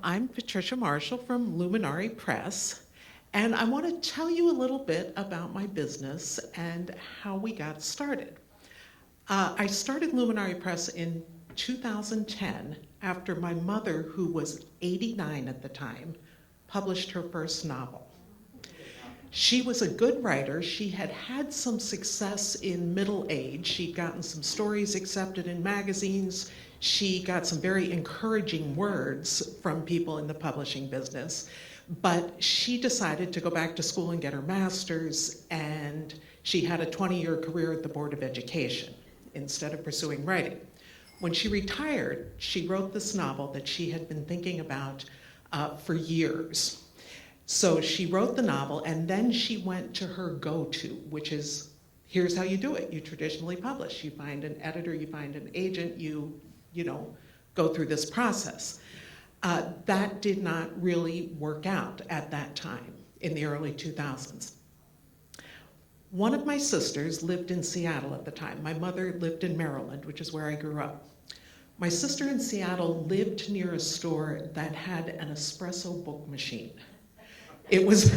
I'm Patricia Marshall from Luminari Press, and I want to tell you a little bit about my business and how we got started. I started Luminari Press in 2010 after my mother, who was 89 at the time, published her first novel. She was a good writer. She had had some success in middle age. She'd gotten some stories accepted in magazines. She got some very encouraging words from people in the publishing business. But she decided to go back to school and get her master's, and she had a 20-year career at the Board of Education instead of pursuing writing. When she retired, she wrote this novel that she had been thinking about for years. So she wrote the novel, and then she went to her go-to, which is, here's how you do it. You traditionally publish. You find an editor, you find an agent, you go through this process. That did not really work out at that time in the early 2000s. One of my sisters lived in Seattle at the time. My mother lived in Maryland, which is where I grew up. My sister in Seattle lived near a store that had an espresso book machine. It was,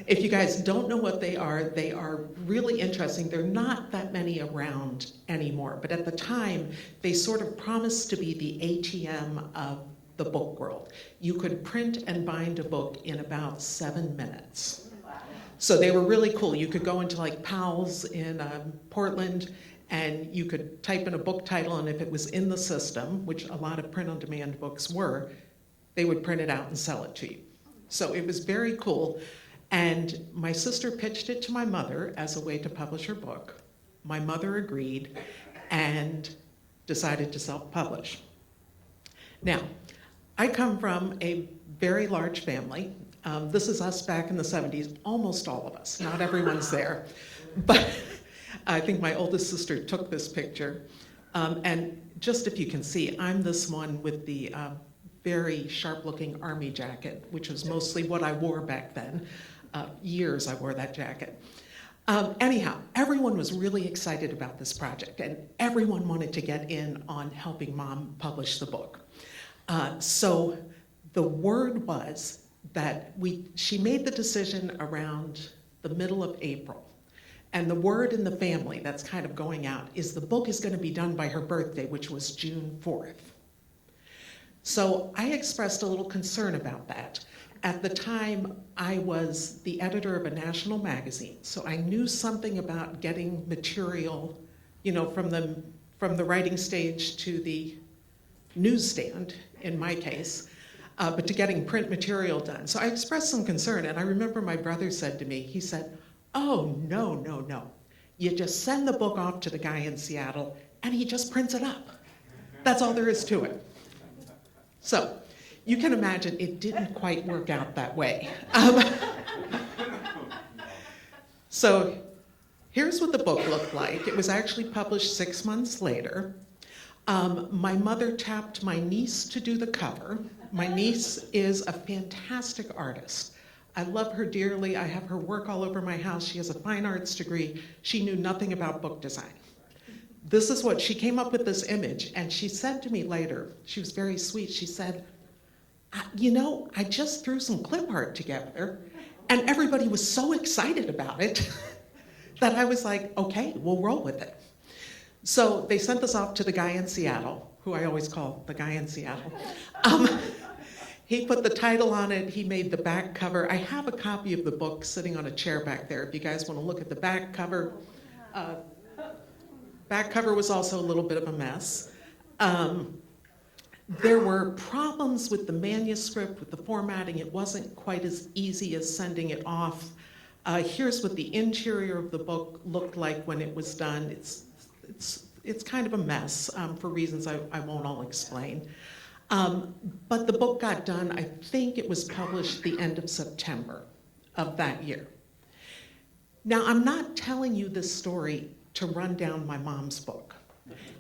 if you guys don't know what they are really interesting. They're not that many around anymore, but at the time, they sort of promised to be the ATM of the book world. You could print and bind a book in about 7 minutes. So they were really cool. You could go into like Powell's in Portland, and you could type in a book title, and if it was in the system, which a lot of print-on-demand books were, they would print it out and sell it to you. So it was very cool. And my sister pitched it to my mother as a way to publish her book. My mother agreed and decided to self-publish. Now, I come from a very large family. This is us back in the 70s, almost all of us. Not everyone's there. But I think my oldest sister took this picture. And just if you can see, I'm this one with the very sharp-looking army jacket, which was mostly what I wore back then. Years I wore that jacket. Anyhow, everyone was really excited about this project, and everyone wanted to get in on helping Mom publish the book. So the word was that she made the decision around the middle of April. And the word in the family that's kind of going out is the book is going to be done by her birthday, which was June 4th. So I expressed a little concern about that. At the time, I was the editor of a national magazine, so I knew something about getting material, from the writing stage to the newsstand, in my case, but to getting print material done. So I expressed some concern, and I remember my brother said to me, he said, "Oh, no. You just send the book off to the guy in Seattle, and he just prints it up. That's all there is to it." So you can imagine it didn't quite work out that way. So here's what the book looked like. It was actually published 6 months later. My mother tapped my niece to do the cover. My niece is a fantastic artist. I love her dearly. I have her work all over my house. She has a fine arts degree. She knew nothing about book design. This is what she came up with, this image, and she said to me later, she was very sweet, she said, I just threw some clip art together, and everybody was so excited about it that I was like, okay, we'll roll with it. So they sent this off to the guy in Seattle, who I always call the guy in Seattle. He put the title on it, he made the back cover. I have a copy of the book sitting on a chair back there if you guys want to look at the back cover. Back cover was also a little bit of a mess. There were problems with the manuscript, with the formatting. It wasn't quite as easy as sending it off. Here's what the interior of the book looked like when it was done. It's kind of a mess for reasons I won't all explain. But the book got done. I think it was published the end of September of that year. Now, I'm not telling you this story to run down my mom's book.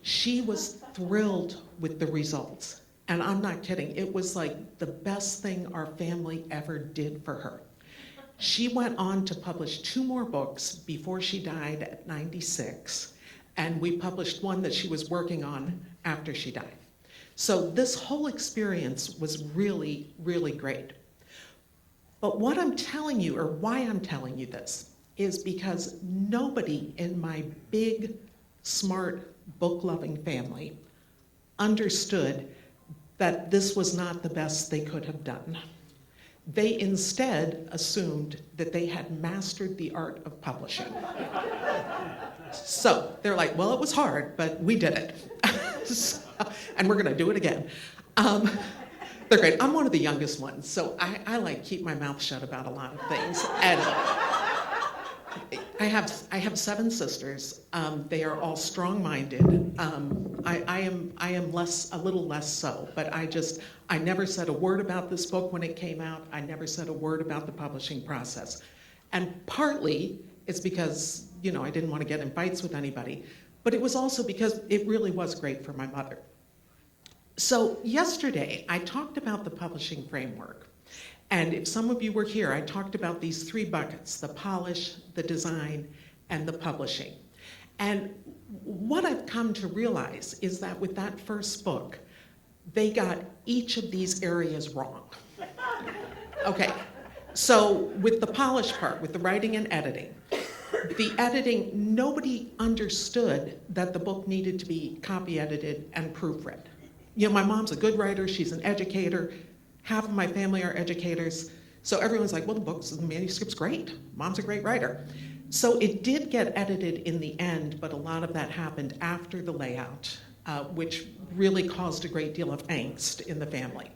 She was thrilled with the results. And I'm not kidding. It was like the best thing our family ever did for her. She went on to publish 2 more books before she died at 96. And we published one that she was working on after she died. So this whole experience was really, really great. But what I'm telling you, or why I'm telling you this, is because nobody in my big, smart, book-loving family understood that this was not the best they could have done. They instead assumed that they had mastered the art of publishing. So they're like, well, it was hard, but we did it. And we're gonna do it again. They're great. I'm one of the youngest ones, so I like keep my mouth shut about a lot of things. And I have 7 sisters. They are all strong-minded. I am a little less so, but I never said a word about this book when it came out. I never said a word about the publishing process. And partly it's because, I didn't want to get in fights with anybody, but it was also because it really was great for my mother. So yesterday, I talked about the publishing framework. And if some of you were here, I talked about these 3 buckets: the polish, the design, and the publishing. And what I've come to realize is that with that first book, they got each of these areas wrong. Okay, so with the polish part, with the writing and editing, nobody understood that the book needed to be copy edited and proofread. My mom's a good writer, she's an educator, half of my family are educators, so everyone's like, well, the manuscript's great, Mom's a great writer. So it did get edited in the end, but a lot of that happened after the layout, which really caused a great deal of angst in the family.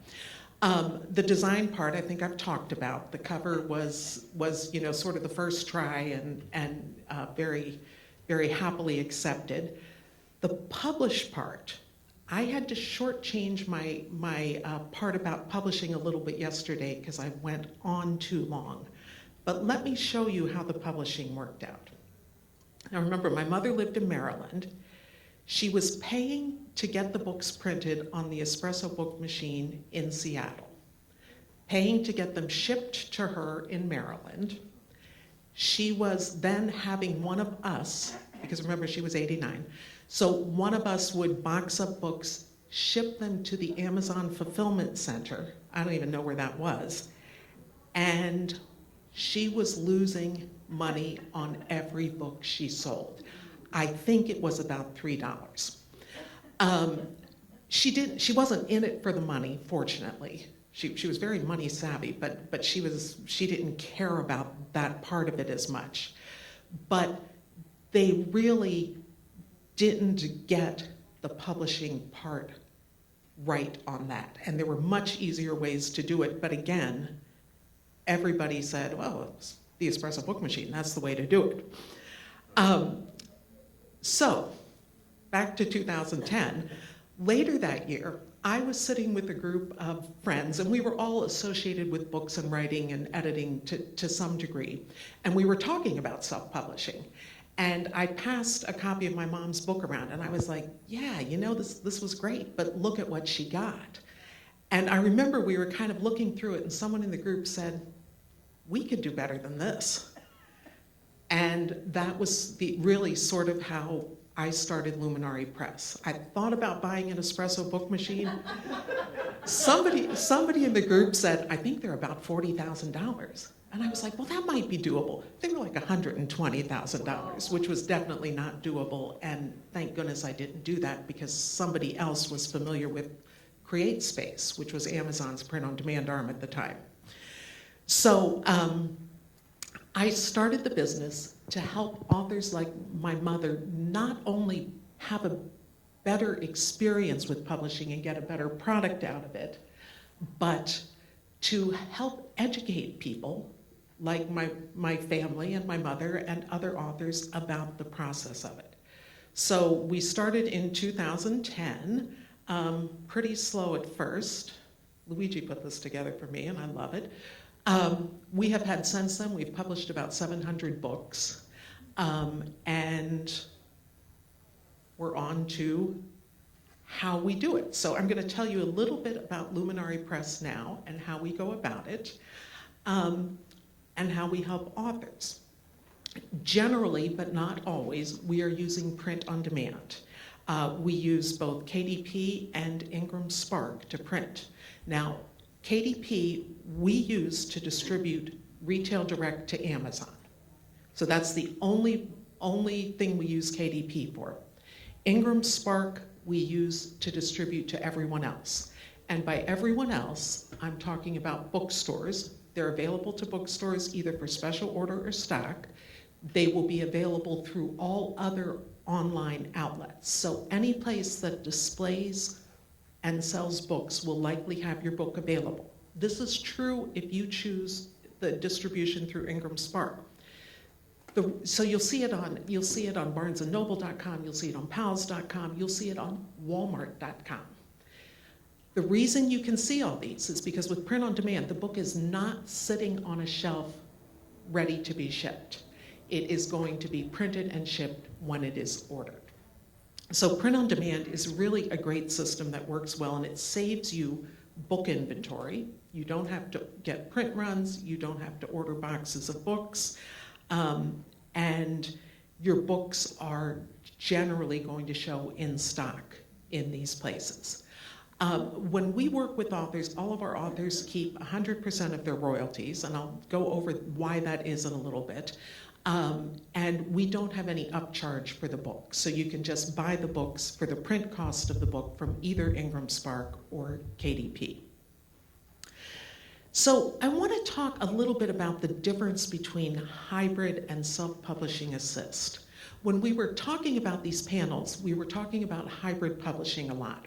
The design part, I think I've talked about. The cover was sort of the first try and very, very happily accepted. The published part, I had to shortchange my part about publishing a little bit yesterday because I went on too long. But let me show you how the publishing worked out. Now remember, my mother lived in Maryland. She was paying to get the books printed on the Espresso book machine in Seattle, paying to get them shipped to her in Maryland. She was then having one of us, because remember she was 89, so one of us would box up books, ship them to the Amazon Fulfillment Center, I don't even know where that was, and she was losing money on every book she sold. I think it was about $3. She wasn't in it for the money, fortunately. She was very money savvy, but she didn't care about that part of it as much. But they really didn't get the publishing part right on that. And there were much easier ways to do it, but again, everybody said, well, it's the Espresso book machine, that's the way to do it. So, back to 2010, later that year, I was sitting with a group of friends, and we were all associated with books and writing and editing to some degree, and we were talking about self-publishing. And I passed a copy of my mom's book around, and I was like, yeah, this was great, but look at what she got. And I remember we were kind of looking through it, and someone in the group said, we could do better than this. And that was really sort of how I started Luminary Press. I thought about buying an Espresso book machine. Somebody in the group said, I think they're about $40,000. And I was like, well, that might be doable. They were like $120,000, which was definitely not doable. And thank goodness I didn't do that because somebody else was familiar with CreateSpace, which was Amazon's print-on-demand arm at the time. So I started the business to help authors like my mother not only have a better experience with publishing and get a better product out of it, but to help educate people like my family and my mother and other authors about the process of it. So we started in 2010, pretty slow at first. Luigi put this together for me and I love it. We have had since then, we've published about 700 books, and we're on to how we do it. So I'm going to tell you a little bit about Luminary Press now and how we go about it, and how we help authors. Generally, but not always, we are using print on demand. We use both KDP and Ingram Spark to print. Now, KDP we use to distribute retail direct to Amazon. So that's the only thing we use KDP for. Ingram Spark we use to distribute to everyone else. And by everyone else, I'm talking about bookstores. They're available to bookstores either for special order or stock. They will be available through all other online outlets. So any place that displays and sells books will likely have your book available. This is true if you choose the distribution through Ingram Spark. So you'll see it on barnesandnoble.com, you'll see it on pals.com, you'll see it on walmart.com. The reason you can see all these is because with print on demand, the book is not sitting on a shelf ready to be shipped. It is going to be printed and shipped when it is ordered. So print on demand is really a great system that works well, and it saves you book inventory. You don't have to get print runs, you don't have to order boxes of books, and your books are generally going to show in stock in these places. When we work with authors, all of our authors keep 100% of their royalties, and I'll go over why that is in a little bit. And we don't have any upcharge for the book, so you can just buy the books for the print cost of the book from either Ingram Spark or KDP. So I want to talk a little bit about the difference between hybrid and self-publishing assist. When we were talking about these panels, we were talking about hybrid publishing a lot.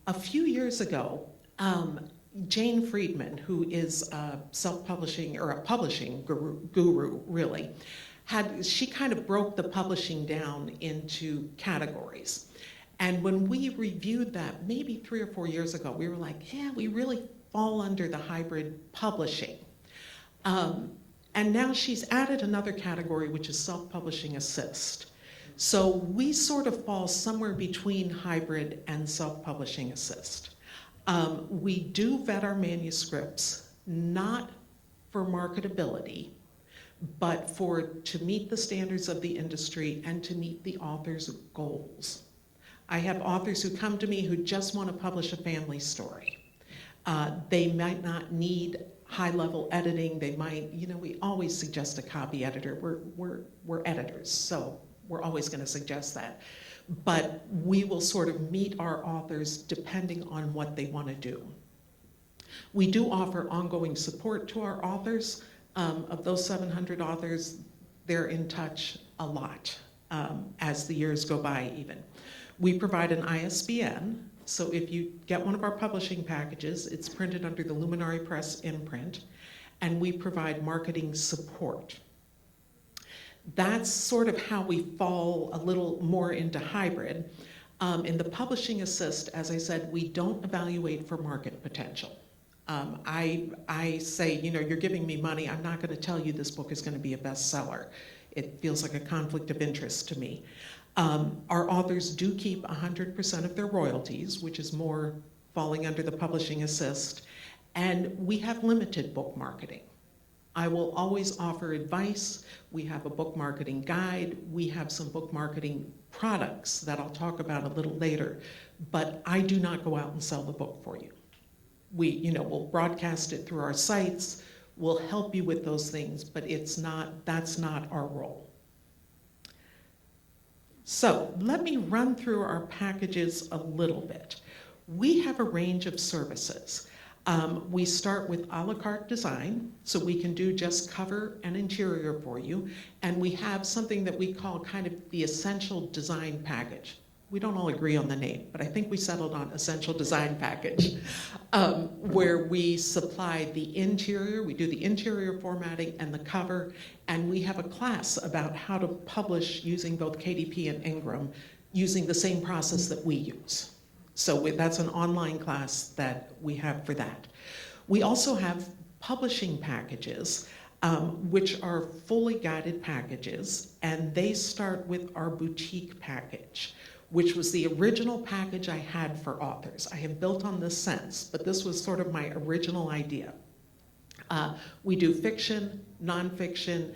A few years ago, Jane Friedman, who is a self-publishing or a publishing guru really, she kind of broke the publishing down into categories. And when we reviewed that maybe 3 or 4 years ago, we were like, yeah, we really fall under the hybrid publishing. And now she's added another category, which is self-publishing assist. So we sort of fall somewhere between hybrid and self-publishing assist. We do vet our manuscripts, not for marketability, but to meet the standards of the industry and to meet the author's goals. I have authors who come to me who just want to publish a family story. They might not need high-level editing. They might, we always suggest a copy editor. We're editors, so we're always going to suggest that. But we will sort of meet our authors depending on what they want to do. We do offer ongoing support to our authors. Of those 700 authors, they're in touch a lot as the years go by even. We provide an ISBN, so if you get one of our publishing packages, it's printed under the Luminary Press imprint, and we provide marketing support. That's sort of how we fall a little more into hybrid. In the publishing assist, as I said, we don't evaluate for market potential. I say, you're giving me money, I'm not going to tell you this book is going to be a bestseller. It feels like a conflict of interest to me. Our authors do keep 100% of their royalties, which is more falling under the publishing assist, and we have limited book marketing. I will always offer advice. We have a book marketing guide. We have some book marketing products that I'll talk about a little later, but I do not go out and sell the book for you. We'll broadcast it through our sites. We'll help you with those things, but that's not our role. So let me run through our packages a little bit. We have a range of services. We start with a la carte design, so we can do just cover and interior for you, and we have something that we call kind of the essential design package. We don't all agree on the name, but I think we settled on essential design package, where we supply the interior, we do the interior formatting and the cover, and we have a class about how to publish using both KDP and Ingram using the same process that we use. So that's an online class that we have for that. We also have publishing packages, which are fully guided packages, and they start with our boutique package, which was the original package I had for authors. I have built on this since, but this was sort of my original idea. We do fiction, nonfiction,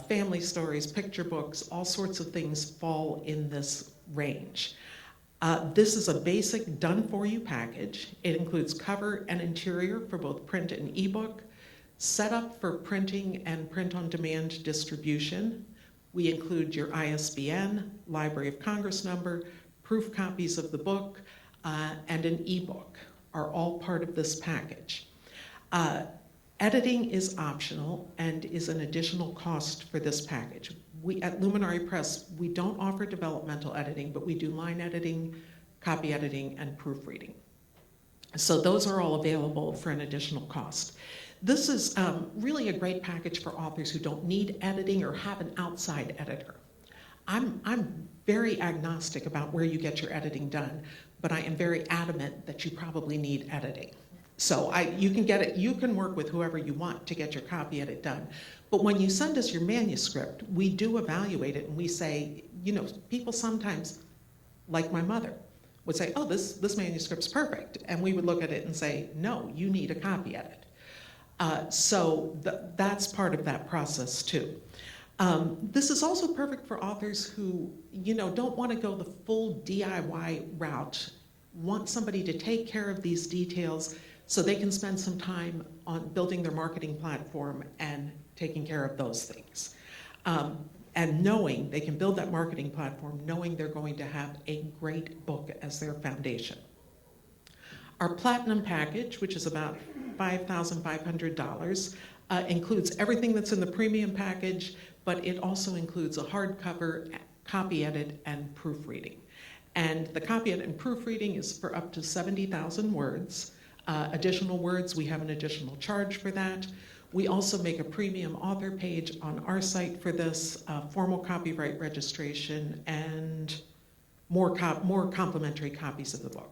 family stories, picture books, all sorts of things fall in this range. This is a basic done-for-you package. It includes cover and interior for both print and ebook, setup for printing and print-on-demand distribution. We include your ISBN, Library of Congress number, proof copies of the book, and an ebook are all part of this package. Editing is optional and is an additional cost for this package. We at Luminary Press, we don't offer developmental editing, but we do line editing, copy editing, and proofreading. So those are all available for an additional cost. This is really a great package for authors who don't need editing or have an outside editor. I'm very agnostic about where you get your editing done, but I am very adamant that you probably need editing. So you can get it, you can work with whoever you want to get your copy edit done. But when you send us your manuscript, we do evaluate it and we say, you know, people sometimes, like my mother, would say, oh, this manuscript's perfect. And we would look at it and say, no, you need a copy edit. So that's part of that process too. This is also perfect for authors who, you know, don't want to go the full DIY route, want somebody to take care of these details so they can spend some time on building their marketing platform and taking care of those things. And knowing they can build that marketing platform, knowing they're going to have a great book as their foundation. Our Platinum package, which is about $5,500, includes everything that's in the premium package, but it also includes a hardcover, copy edit, and proofreading. And the copy edit and proofreading is for up to 70,000 words. Additional words, we have an additional charge for that. We also make a premium author page on our site for this, formal copyright registration, and more complimentary copies of the book.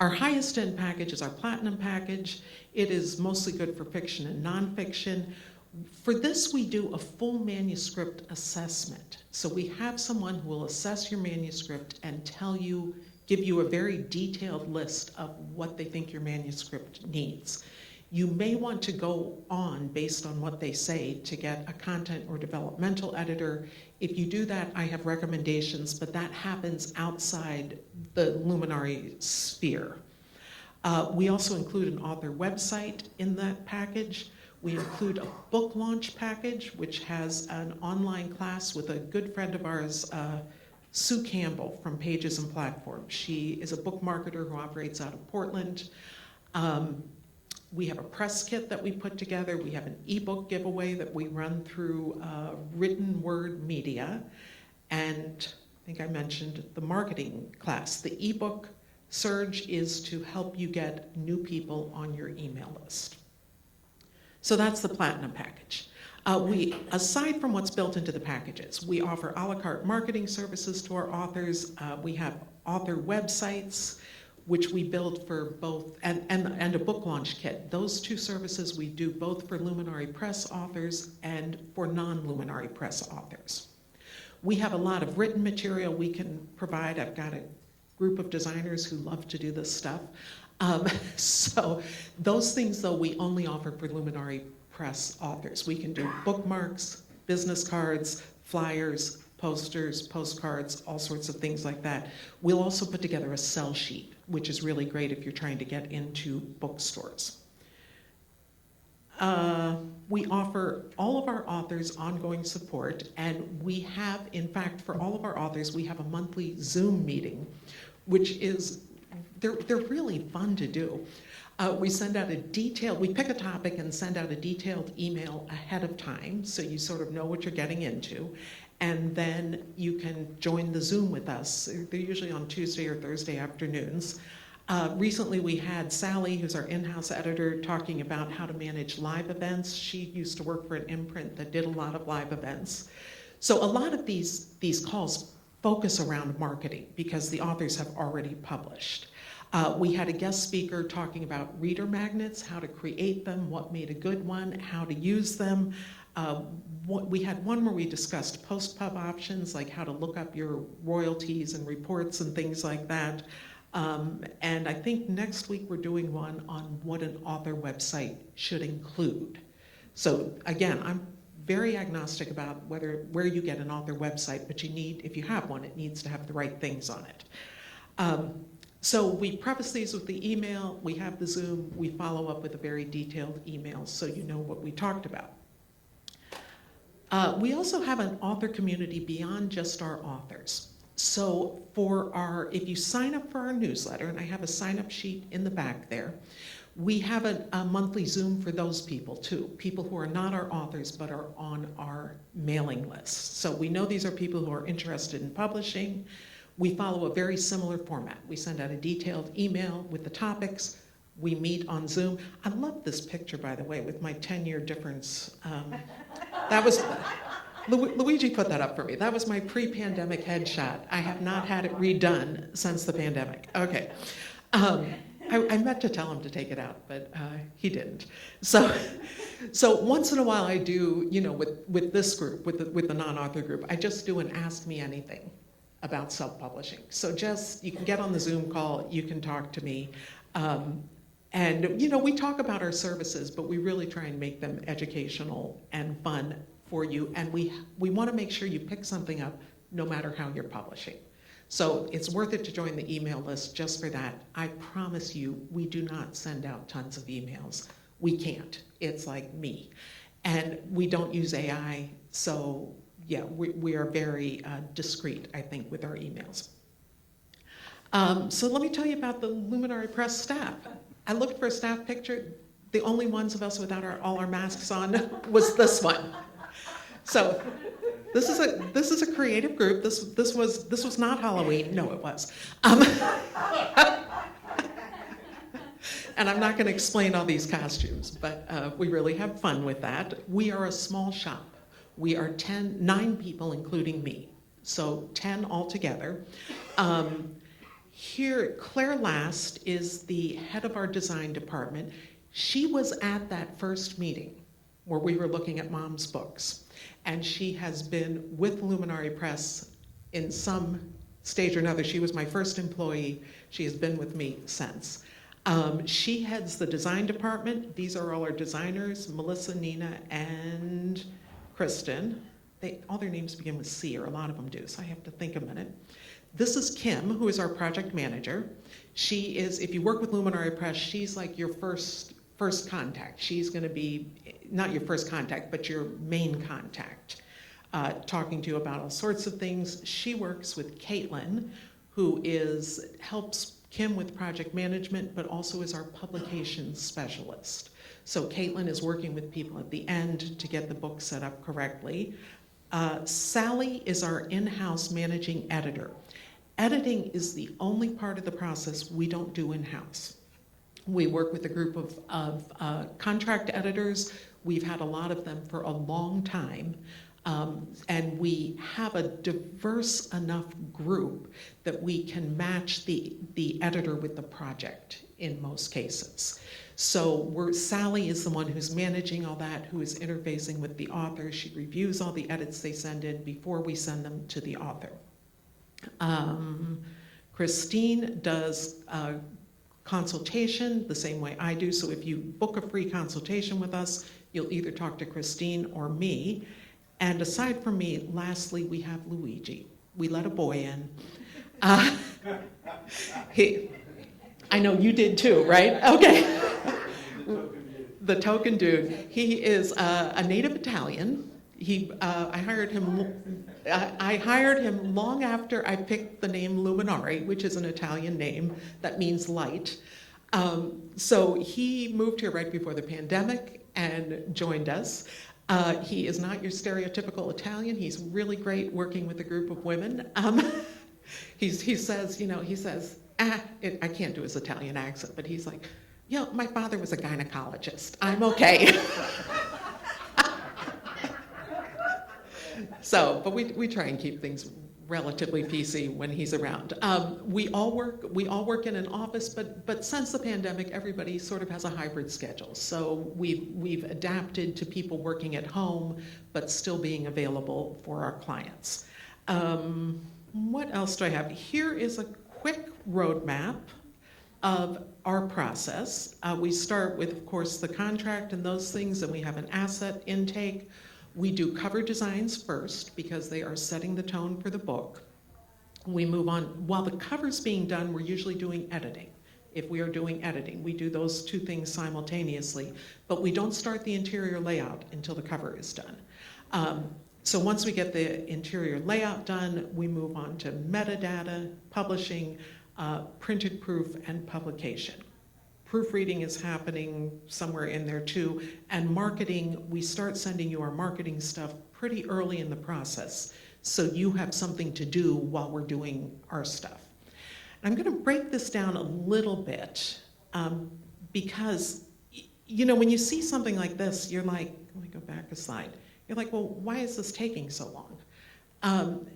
Our highest end package is our Platinum package. It is mostly good for fiction and nonfiction. For this, we do a full manuscript assessment. So we have someone who will assess your manuscript and give you a very detailed list of what they think your manuscript needs. You may want to go on, based on what they say, to get a content or developmental editor. If you do that, I have recommendations, but that happens outside the Luminary sphere. We also include an author website in that package. We include a book launch package, which has an online class with a good friend of ours, Sue Campbell from Pages and Platforms. She is a book marketer who operates out of Portland. We have a press kit that we put together. We have an ebook giveaway that we run through written word media. And I think I mentioned the marketing class. The ebook surge is to help you get new people on your email list. So that's the Platinum package. Aside from what's built into the packages, we offer a la carte marketing services to our authors. We have author websites, which we build for both, and a book launch kit. Those two services we do both for Luminary Press authors and for non-Luminary Press authors. We have a lot of written material we can provide. I've got a group of designers who love to do this stuff. So those things, though, we only offer for Luminary Press authors. We can do bookmarks, business cards, flyers, posters, postcards, all sorts of things like that. We'll also put together a sell sheet, which is really great if you're trying to get into bookstores. We offer all of our authors ongoing support, and we have, in fact, for all of our authors, we have a monthly Zoom meeting, which is, they're really fun to do. We send out we pick a topic and send out a detailed email ahead of time, so you sort of know what you're getting into. And then you can join the Zoom with us. They're usually on Tuesday or Thursday afternoons. Recently we had Sally, who's our in-house editor, talking about how to manage live events. She used to work for an imprint that did a lot of live events. So a lot of these calls focus around marketing because the authors have already published. We had a guest speaker talking about reader magnets, how to create them, what made a good one, how to use them. We had one where we discussed post-pub options, like how to look up your royalties and reports and things like that. And I think next week we're doing one on what an author website should include. So again, I'm very agnostic about where you get an author website, but if you have one, it needs to have the right things on it. So we preface these with the email, we have the Zoom, we follow up with a very detailed email so you know what we talked about. We also have an author community beyond just our authors. So if you sign up for our newsletter, and I have a sign-up sheet in the back there, we have a monthly Zoom for those people too, people who are not our authors but are on our mailing list. So we know these are people who are interested in publishing. We follow a very similar format. We send out a detailed email with the topics. We meet on Zoom. I love this picture, by the way, with my 10-year difference. That was, Luigi put that up for me. That was my pre-pandemic headshot. I have not had it redone since the pandemic. Okay. I meant to tell him to take it out, but he didn't. So once in a while I do, with this group, with the non-author group, I just do an Ask Me Anything about self-publishing. So you can get on the Zoom call, you can talk to me. And we talk about our services, but we really try and make them educational and fun for you. And we want to make sure you pick something up no matter how you're publishing. So it's worth it to join the email list just for that. I promise you, we do not send out tons of emails. We can't. It's like me. And we don't use AI, so yeah, we are very discreet, I think, with our emails. So let me tell you about the Luminary Press staff. I looked for a staff picture. The only ones of us without all our masks on was this one. So this is a creative group. This was not Halloween. No, it was. And I'm not going to explain all these costumes, but we really have fun with that. We are a small shop. We are 9 people, including me, so 10 altogether. Here, Claire Last is the head of our design department. She was at that first meeting where we were looking at Mom's books, and she has been with Luminary Press in some stage or another. She was my first employee. She has been with me since. She heads the design department. These are all our designers, Melissa, Nina, and Kristen. All their names begin with C, or a lot of them do, so I have to think a minute. This is Kim, who is our project manager. She is, if you work with Luminary Press, she's like your first contact. She's going to be, not your first contact, but your main contact, talking to you about all sorts of things. She works with Caitlin, who helps Kim with project management, but also is our publications specialist. So Caitlin is working with people at the end to get the book set up correctly. Sally is our in-house managing editor. Editing is the only part of the process we don't do in-house. We work with a group of contract editors. We've had a lot of them for a long time. And we have a diverse enough group that we can match the editor with the project in most cases. So Sally is the one who's managing all that, who is interfacing with the author. She reviews all the edits they send in before we send them to the author. Christine does consultation the same way I do. So if you book a free consultation with us, you'll either talk to Christine or me. And aside from me, lastly, we have Luigi. We let a boy in. I know you did too, right? Okay. The token dude. He is a native Italian. I hired him long after I picked the name Luminari, which is an Italian name that means light. So he moved here right before the pandemic and joined us. He is not your stereotypical Italian. He's really great working with a group of women. He says, I can't do his Italian accent, but he's like, my father was a gynecologist. I'm okay. But we try and keep things relatively PC when he's around. We all work in an office, but since the pandemic, everybody sort of has a hybrid schedule. So we've adapted to people working at home, but still being available for our clients. What else do I have? Here is a quick roadmap of our process. We start with, of course, the contract and those things, and we have an asset intake. We do cover designs first because they are setting the tone for the book. We move on. While the cover's being done, we're usually doing editing. If we are doing editing, we do those two things simultaneously, but we don't start the interior layout until the cover is done. So once we get the interior layout done, we move on to metadata, publishing, printed proof, and publication. Proofreading is happening somewhere in there too, and marketing, we start sending you our marketing stuff pretty early in the process, so you have something to do while we're doing our stuff. I'm going to break this down a little bit because, you know, when you see something like this, you're like, let me go back a slide. You're like, well, why is this taking so long?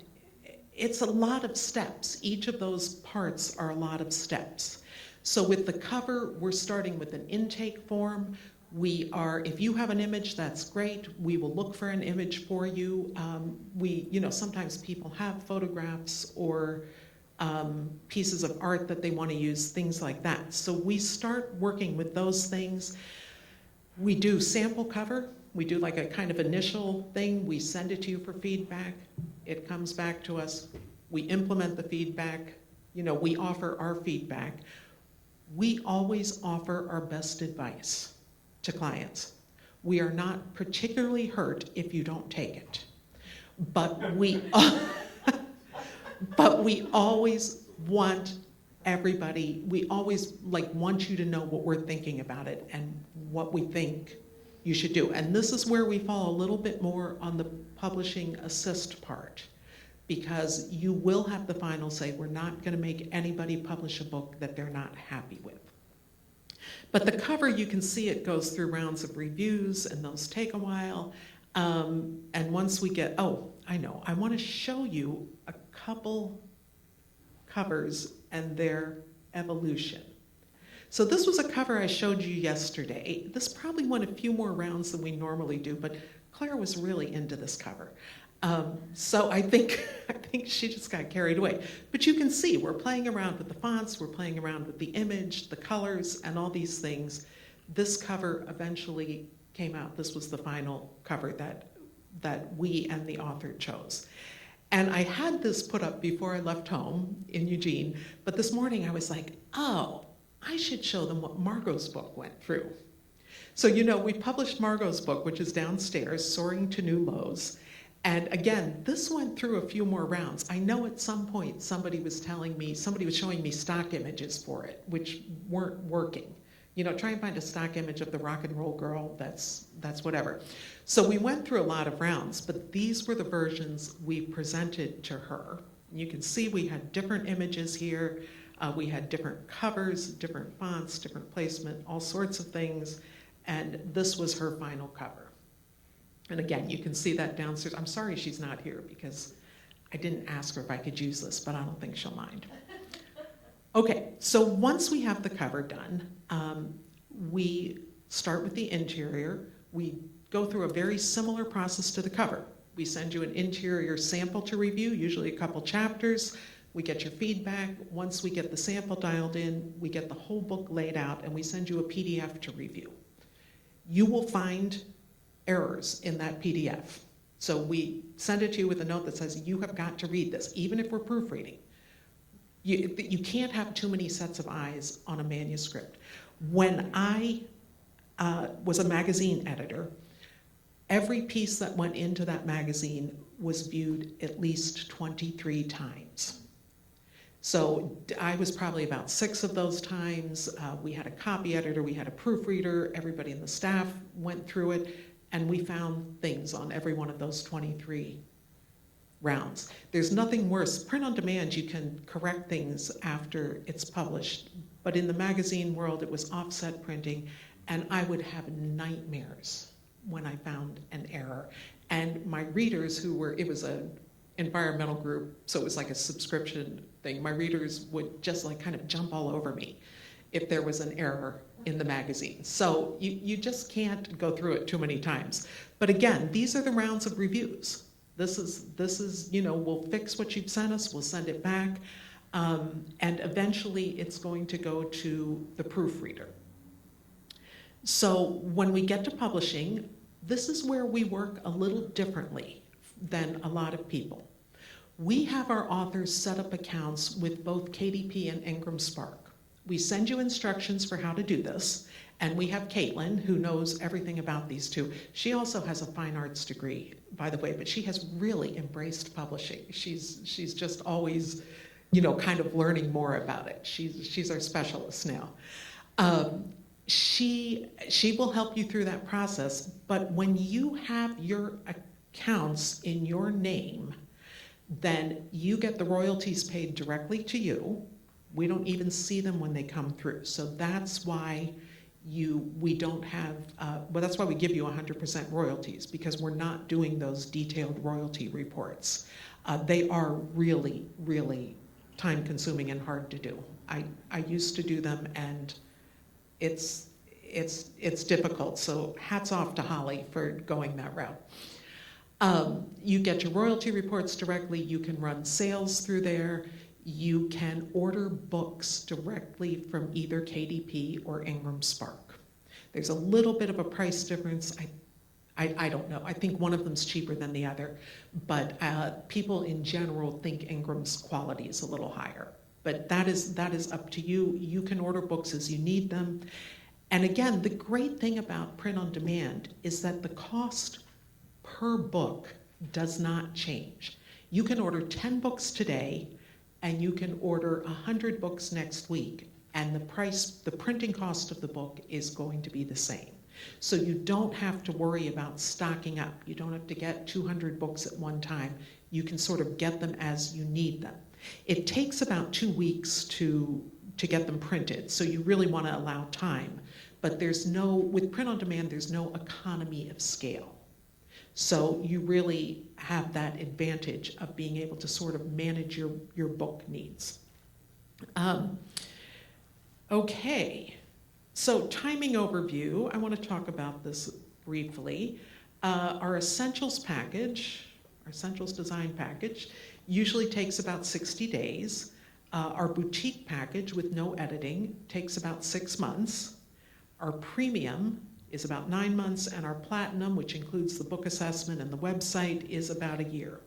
It's a lot of steps. Each of those parts are a lot of steps. So with the cover, we're starting with an intake form. If you have an image, that's great. We will look for an image for you. Sometimes people have photographs or pieces of art that they want to use, things like that. So we start working with those things. We do sample cover. We do like a kind of initial thing. We send it to you for feedback. It comes back to us. We implement the feedback. We offer our feedback. We always offer our best advice to clients. We are not particularly hurt if you don't take it. But we always want everybody, we always want you to know what we're thinking about it and what we think you should do. And this is where we fall a little bit more on the publishing assist part, because you will have the final say. We're not going to make anybody publish a book that they're not happy with. But the cover, you can see it goes through rounds of reviews, and those take a while. And once we get, I want to show you a couple covers and their evolution. So this was a cover I showed you yesterday. This probably went a few more rounds than we normally do, but Claire was really into this cover. So I think she just got carried away. But you can see we're playing around with the fonts, we're playing around with the image, the colors, and all these things. This cover eventually came out. This was the final cover that we and the author chose. And I had this put up before I left home in Eugene, but this morning I was like, I should show them what Margot's book went through. So we published Margot's book, which is downstairs, Soaring to New Lows. And again, this went through a few more rounds. I know at some point somebody was showing me stock images for it, which weren't working. Try and find a stock image of the rock and roll girl, that's whatever. So we went through a lot of rounds, but these were the versions we presented to her. You can see we had different images here. We had different covers, different fonts, different placement, all sorts of things. And this was her final cover. And again, you can see that downstairs. I'm sorry she's not here because I didn't ask her if I could use this, but I don't think she'll mind. Okay, so once we have the cover done, we start with the interior. We go through a very similar process to the cover. We send you an interior sample to review, usually a couple chapters. We get your feedback. Once we get the sample dialed in, we get the whole book laid out, and we send you a PDF to review. You will find errors in that PDF. So we send it to you with a note that says, you have got to read this, even if we're proofreading. You can't have too many sets of eyes on a manuscript. When I was a magazine editor, every piece that went into that magazine was viewed at least 23 times. So I was probably about 6 of those times. We had a copy editor, we had a proofreader, everybody in the staff went through it, and we found things on every one of those 23 rounds. There's nothing worse. Print on demand, you can correct things after it's published, but in the magazine world, it was offset printing, and I would have nightmares when I found an error. And my readers it was an environmental group, so it was like a subscription thing. My readers would just kind of jump all over me if there was an error in the magazine. So you just can't go through it too many times. But again, these are the rounds of reviews. This is we'll fix what you've sent us, we'll send it back, and eventually it's going to go to the proofreader. So when we get to publishing, This is where we work a little differently than a lot of people. We have our authors set up accounts with both KDP and Ingram Spark. We send you instructions for how to do this, and we have Caitlin, who knows everything about these two. She also has a fine arts degree, by the way, but she has really embraced publishing. She's just always, kind of learning more about it. She's our specialist now. She will help you through that process, but when you have your accounts in your name, then you get the royalties paid directly to you. We don't even see them when they come through. So that's why we don't have, that's why we give you 100% royalties, because we're not doing those detailed royalty reports. They are really, really time consuming and hard to do. I used to do them, and it's difficult. So hats off to Holly for going that route. You get your royalty reports directly. You can run sales through there. You can order books directly from either KDP or Ingram Spark. There's a little bit of a price difference. I don't know. I think one of them's cheaper than the other, but people in general think Ingram's quality is a little higher. But that is up to you. You can order books as you need them. And again, the great thing about print on demand is that the cost per book does not change. You can order 10 books today, and you can order 100 books next week, and the printing cost of the book is going to be the same. So you don't have to worry about stocking up. You don't have to get 200 books at one time. You can sort of get them as you need them. It takes about 2 weeks to get them printed, so you really want to allow time. But with print on demand, there's no economy of scale. So you really have that advantage of being able to sort of manage your book needs. Okay, so timing overview. I want to talk about this briefly. Our Essentials package, our Essentials design package, usually takes about 60 days. Our Boutique package with no editing takes about 6 months. Our Premium is about 9 months, and our Platinum, which includes the book assessment and the website, is about a year.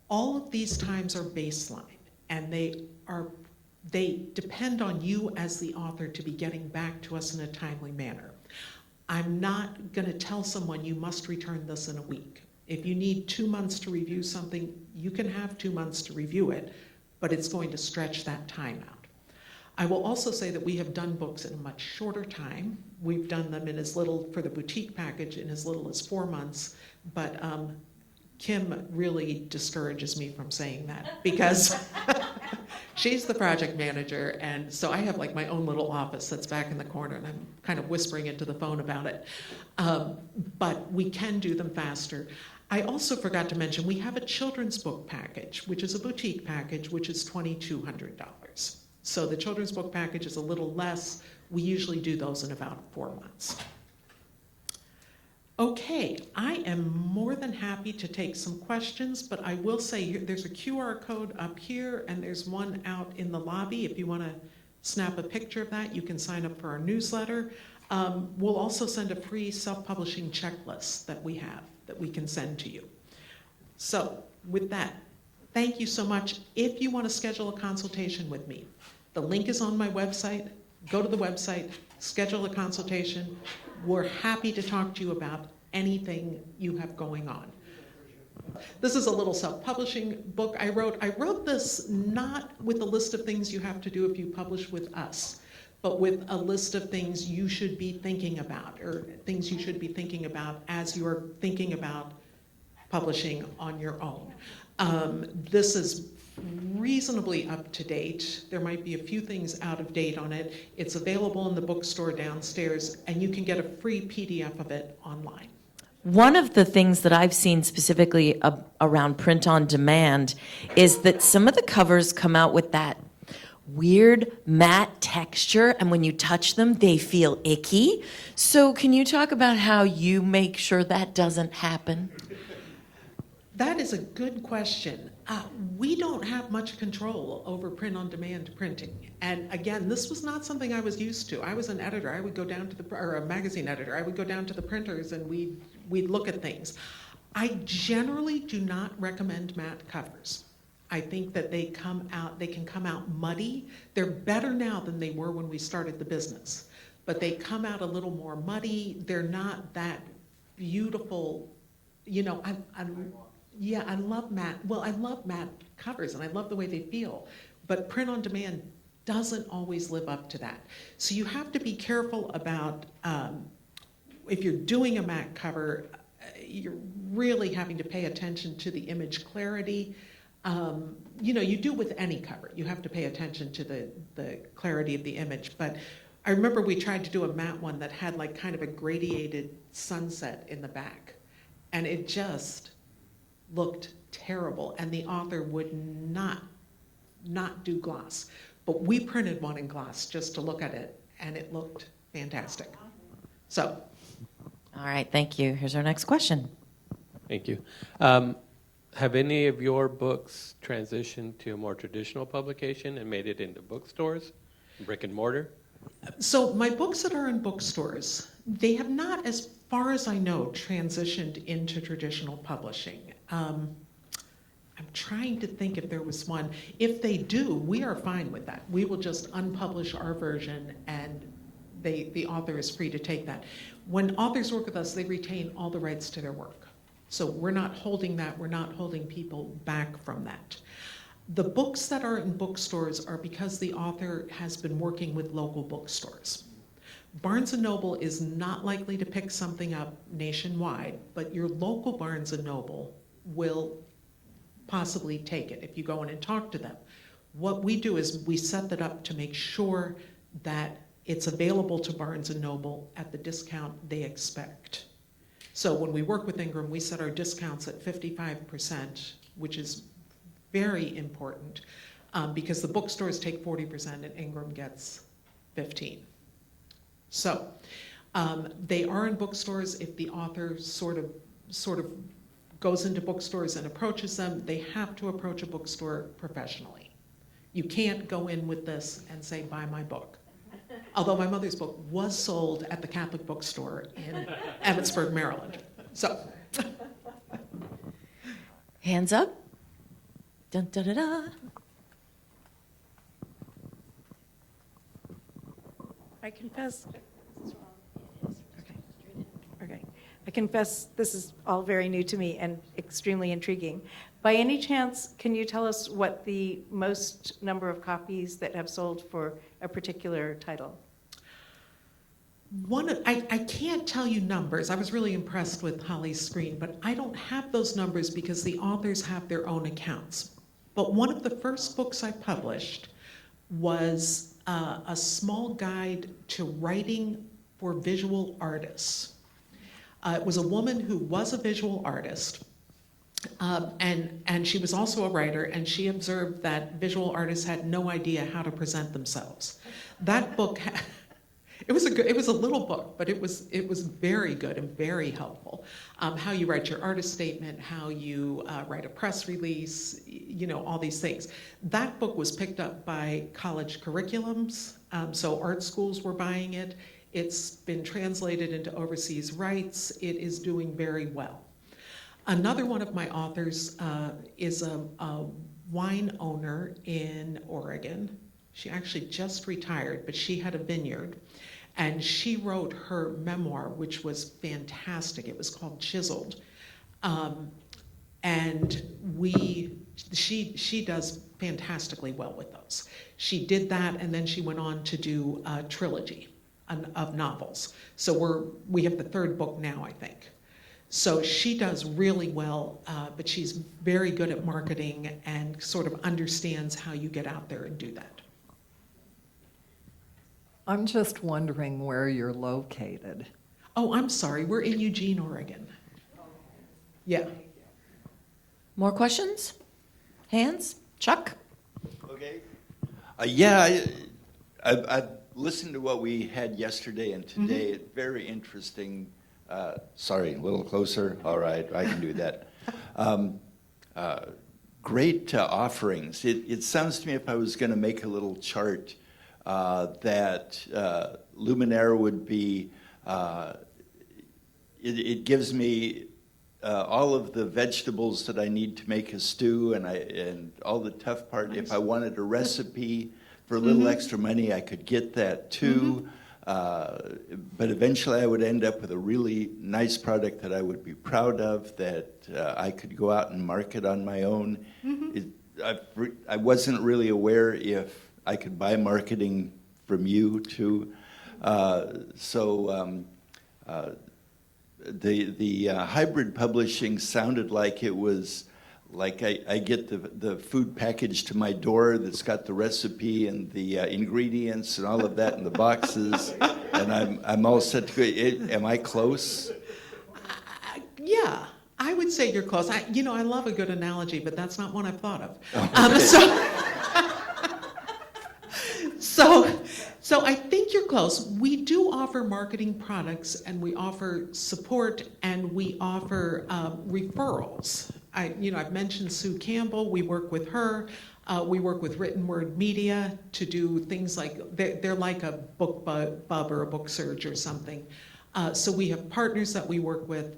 All of these times are baseline, and they depend on you as the author to be getting back to us in a timely manner. I'm not going to tell someone you must return this in a week. If you need 2 months to review something, you can have 2 months to review it, but it's going to stretch that time out. I will also say that we have done books in a much shorter time. We've done them in as little, for the Boutique package, in as little as 4 months, but Kim really discourages me from saying that because she's the project manager, and so I have like my own little office that's back in the corner, and I'm kind of whispering into the phone about it. But we can do them faster. I also forgot to mention, we have a children's book package, which is a Boutique package, which is $2,200. So the children's book package is a little less. We usually do those in about 4 months. Okay, I am more than happy to take some questions, but I will say there's a QR code up here, and there's one out in the lobby. If you want to snap a picture of that, you can sign up for our newsletter. We'll also send a free self-publishing checklist that we have that we can send to you. So with that, thank you so much. If you want to schedule a consultation with me, the link is on my website. Go to the website, schedule a consultation. We're happy to talk to you about anything you have going on. This is a little self-publishing book I wrote. I wrote this not with a list of things you have to do if you publish with us, but with a list of things you should be thinking about, or things you should be thinking about as you're thinking about publishing on your own. This is reasonably up to date. There might be a few things out of date on it. It's available in the bookstore downstairs, and you can get a free PDF of it online. One of the things that I've seen specifically around print on demand is that some of the covers come out with that weird matte texture, and when you touch them, they feel icky. So can you talk about how you make sure that doesn't happen? That is a good question. We don't have much control over print-on-demand printing. And again, this was not something I was used to. I was an editor. I would go down to or a magazine editor. I would go down to the printers and we'd look at things. I generally do not recommend matte covers. I think that they can come out muddy. They're better now than they were when we started the business, but they come out a little more muddy. They're not that beautiful. You know, I love matte. Well, I love matte covers and I love the way they feel, but print on demand doesn't always live up to that. So you have to be careful about if you're doing a matte cover, you're really having to pay attention to the image clarity. You know, you do with any cover. You have to pay attention to the clarity of the image. But I remember we tried to do a matte one that had like kind of a gradiated sunset in the back. And it just looked terrible. And the author would not do gloss. But we printed one in gloss just to look at it. And it looked fantastic. So. All right, thank you. Here's our next question. Thank you. Have any of your books transitioned to a more traditional publication and made it into bookstores, brick and mortar? So my books that are in bookstores, they have not, as far as I know, transitioned into traditional publishing. I'm trying to think if there was one. If they do, we are fine with that. We will just unpublish our version and the author is free to take that. When authors work with us, they retain all the rights to their work. So we're not holding that, we're not holding people back from that. The books that are in bookstores are because the author has been working with local bookstores. Barnes & Noble is not likely to pick something up nationwide, but your local Barnes & Noble will possibly take it if you go in and talk to them. What we do is we set that up to make sure that it's available to Barnes & Noble at the discount they expect. So when we work with Ingram, we set our discounts at 55%, which is very important because the bookstores take 40% and Ingram gets 15%. So they are in bookstores. If the author sort of goes into bookstores and approaches them, they have to approach a bookstore professionally. You can't go in with this and say, buy my book. Although my mother's book was sold at the Catholic bookstore in Emmitsburg, Maryland. So. Hands up. Dun, da, da, da. I confess. Okay. I confess this is all very new to me and extremely intriguing. By any chance, can you tell us what the most number of copies that have sold for a particular title? I can't tell you numbers. I was really impressed with Holly's screen, but I don't have those numbers because the authors have their own accounts. But one of the first books I published was a small guide to writing for visual artists. It was a woman who was a visual artist, and she was also a writer, and she observed that visual artists had no idea how to present themselves. That book, it was a little book, but it was very good and very helpful. How you write your artist statement, how you write a press release, you know, all these things. That book was picked up by college curriculums, so art schools were buying it. It's been translated into overseas rights. It is doing very well. Another one of my authors is a wine owner in Oregon. She actually just retired, but she had a vineyard. And she wrote her memoir, which was fantastic. It was called Chiseled. And she does fantastically well with those. She did that, and then she went on to do a trilogy of novels. So we have the third book now, I think. So she does really well, but she's very good at marketing and sort of understands how you get out there and do that. I'm just wondering where you're located. Oh, I'm sorry, we're in Eugene, Oregon. Yeah. More questions? Hands? Chuck? Okay. Yeah, I listened to what we had yesterday and today. It's very interesting. Sorry, a little closer. All right, I can do that. great offerings. It sounds to me, if I was going to make a little chart, that Luminaire would be, it gives me all of the vegetables that I need to make a stew, and all the tough part. If I wanted a recipe for a little extra money, I could get that too. But eventually I would end up with a really nice product that I would be proud of, that I could go out and market on my own. I wasn't really aware if I could buy marketing from you too. The hybrid publishing sounded like it was like I get the food package to my door that's got the recipe and the ingredients and all of that in the boxes, and I'm all set to go. Am I close? Yeah, I would say you're close. I love a good analogy, but that's not one I've thought of. So I think you're close. We do offer marketing products, and we offer support, and we offer referrals. I've mentioned Sue Campbell. We work with her. We work with Written Word Media to do things like, they're like a book bub or a book surge or something. So we have partners that we work with.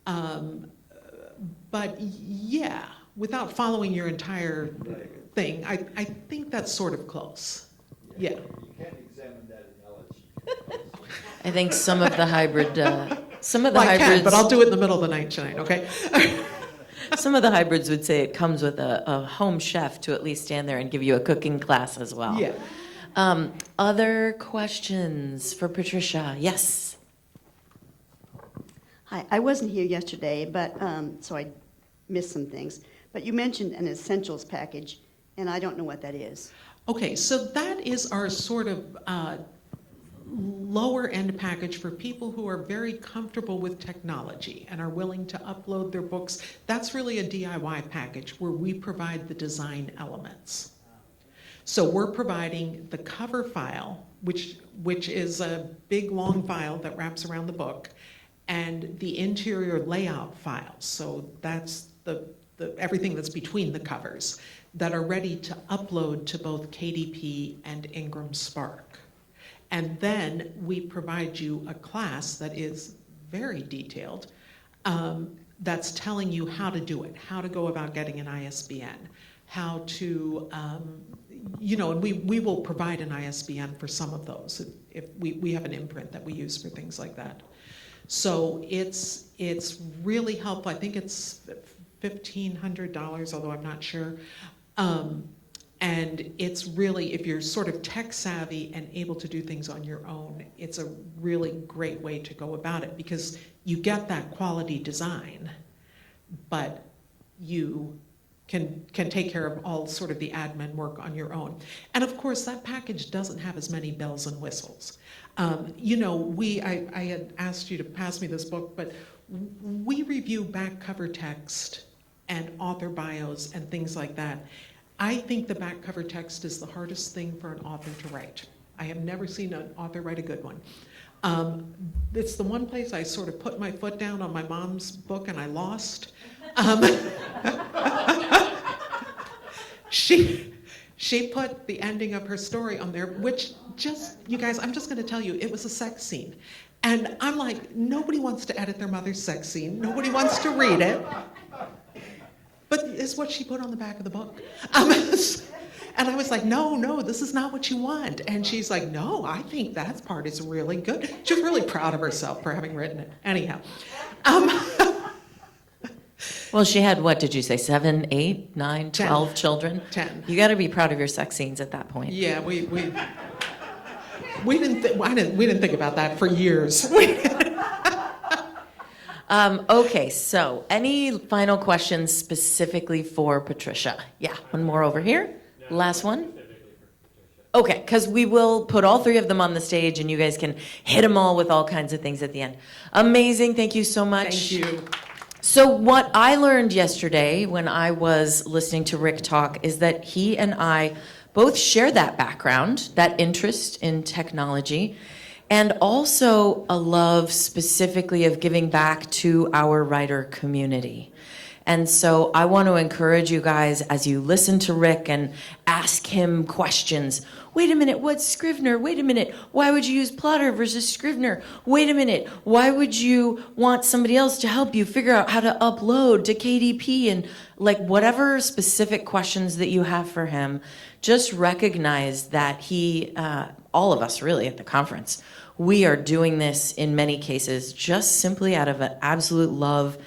But yeah, without following your entire thing, I think that's sort of close. Yeah. You can't examine that analogy. I think some of the hybrid, Well, I can, but I'll do it in the middle of the night tonight, okay? some of the hybrids would say it comes with a home chef to at least stand there and give you a cooking class as well. Yeah. Other questions for Patricia? Yes. Hi, I wasn't here yesterday, but so I missed some things. But you mentioned an essentials package, and I don't know what that is. Okay, so that is our sort of lower end package for people who are very comfortable with technology and are willing to upload their books. That's really a DIY package where we provide the design elements. So we're providing the cover file, which is a big long file that wraps around the book, and the interior layout files. So that's the everything that's between the covers that are ready to upload to both KDP and Ingram Spark. And then we provide you a class that is very detailed, that's telling you how to do it, how to go about getting an ISBN, how to, and we will provide an ISBN for some of those. If we have an imprint that we use for things like that. So it's really helpful. I think it's $1,500, although I'm not sure. And it's really, if you're sort of tech savvy and able to do things on your own, it's a really great way to go about it, because you get that quality design, but you can take care of all sort of the admin work on your own. And of course, that package doesn't have as many bells and whistles. I had asked you to pass me this book, but we review back cover text and author bios and things like that. I think the back cover text is the hardest thing for an author to write. I have never seen an author write a good one. It's the one place I sort of put my foot down on my mom's book and I lost. She put the ending of her story on there, which you guys, I'm just gonna tell you, it was a sex scene. And I'm like, nobody wants to edit their mother's sex scene. Nobody wants to read it. But it's what she put on the back of the book. And I was like, no, this is not what you want. And she's like, no, I think that part is really good. She was really proud of herself for having written it. Anyhow. Well, she had, what did you say, 7, 8, 9, 10. 12 children? 10. You got to be proud of your sex scenes at that point. Yeah, we didn't think about that for years. Okay, so any final questions specifically for Patricia? Yeah, one more over here. Last one. Okay, because we will put all three of them on the stage and you guys can hit them all with all kinds of things at the end. Amazing, thank you so much. Thank you. So what I learned yesterday when I was listening to Rick talk is that he and I both share that background, that interest in technology, and also a love specifically of giving back to our writer community. And so I want to encourage you guys as you listen to Rick and ask him questions. Wait a minute, what's Scrivener? Wait a minute, why would you use Plotter versus Scrivener? Wait a minute, why would you want somebody else to help you figure out how to upload to KDP? And like whatever specific questions that you have for him, just recognize that he, all of us really at the conference, we are doing this in many cases just simply out of an absolute love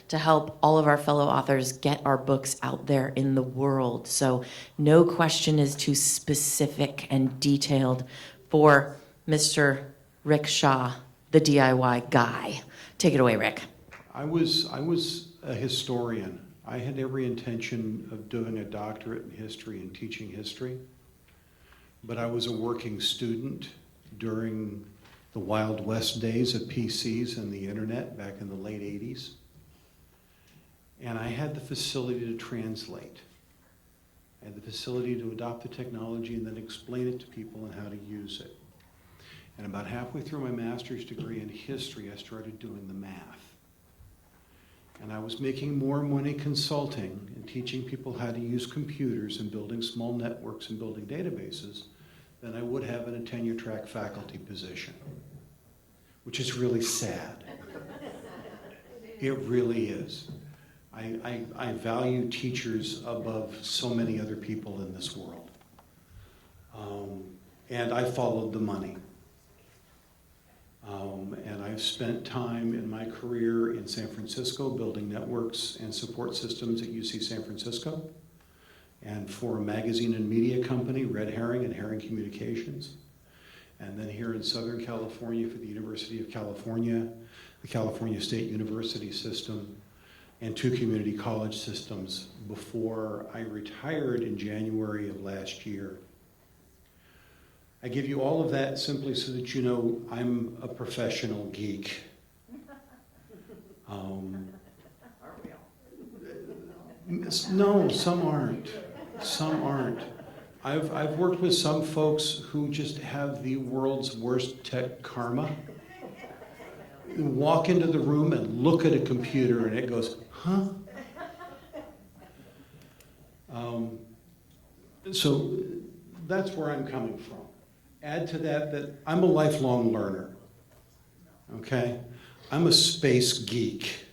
to help all of our fellow authors get our books out there in the world. So no question is too specific and detailed for Mr. Rick Shaw, the DIY guy. Take it away, Rick. I was a historian. I had every intention of doing a doctorate in history and teaching history, but I was a working student during the Wild West days of PCs and the internet back in the late 80s. And I had the facility to translate. I had the facility to adopt the technology and then explain it to people and how to use it. And about halfway through my master's degree in history, I started doing the math. And I was making more money consulting and teaching people how to use computers and building small networks and building databases than I would have in a tenure-track faculty position, which is really sad. It really is. I value teachers above so many other people in this world. And I followed the money. And I've spent time in my career in San Francisco building networks and support systems at UC San Francisco, and for a magazine and media company, Red Herring and Herring Communications. And then here in Southern California for the University of California, the California State University system, and 2 community college systems before I retired in January of last year. I give you all of that simply so that you know I'm a professional geek. No, some aren't. Some aren't. I've worked with some folks who just have the world's worst tech karma. You walk into the room and look at a computer and it goes, huh? So that's where I'm coming from. Add to that I'm a lifelong learner, okay? I'm a space geek.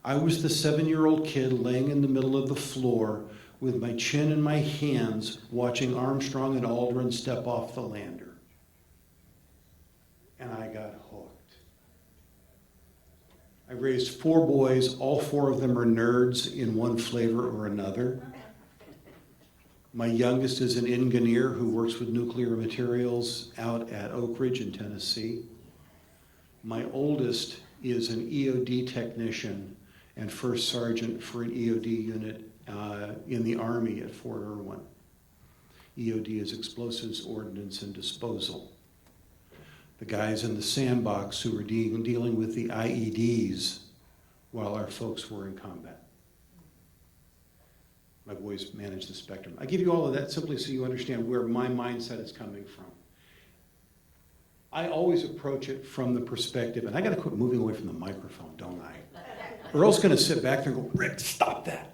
I was the 7-year-old kid laying in the middle of the floor with my chin in my hands watching Armstrong and Aldrin step off the lander. And I got hooked. I raised 4 boys. All 4 of them are nerds in one flavor or another. My youngest is an engineer who works with nuclear materials out at Oak Ridge in Tennessee. My oldest is an EOD technician and first sergeant for an EOD unit in the Army at Fort Irwin. EOD is Explosives, Ordnance, and Disposal. The guys in the sandbox who were dealing with the IEDs while our folks were in combat. My boys manage the spectrum. I give you all of that simply so you understand where my mindset is coming from. I always approach it from the perspective, and I got to quit moving away from the microphone, don't I? Earl's going to sit back there and go, Rick, stop that.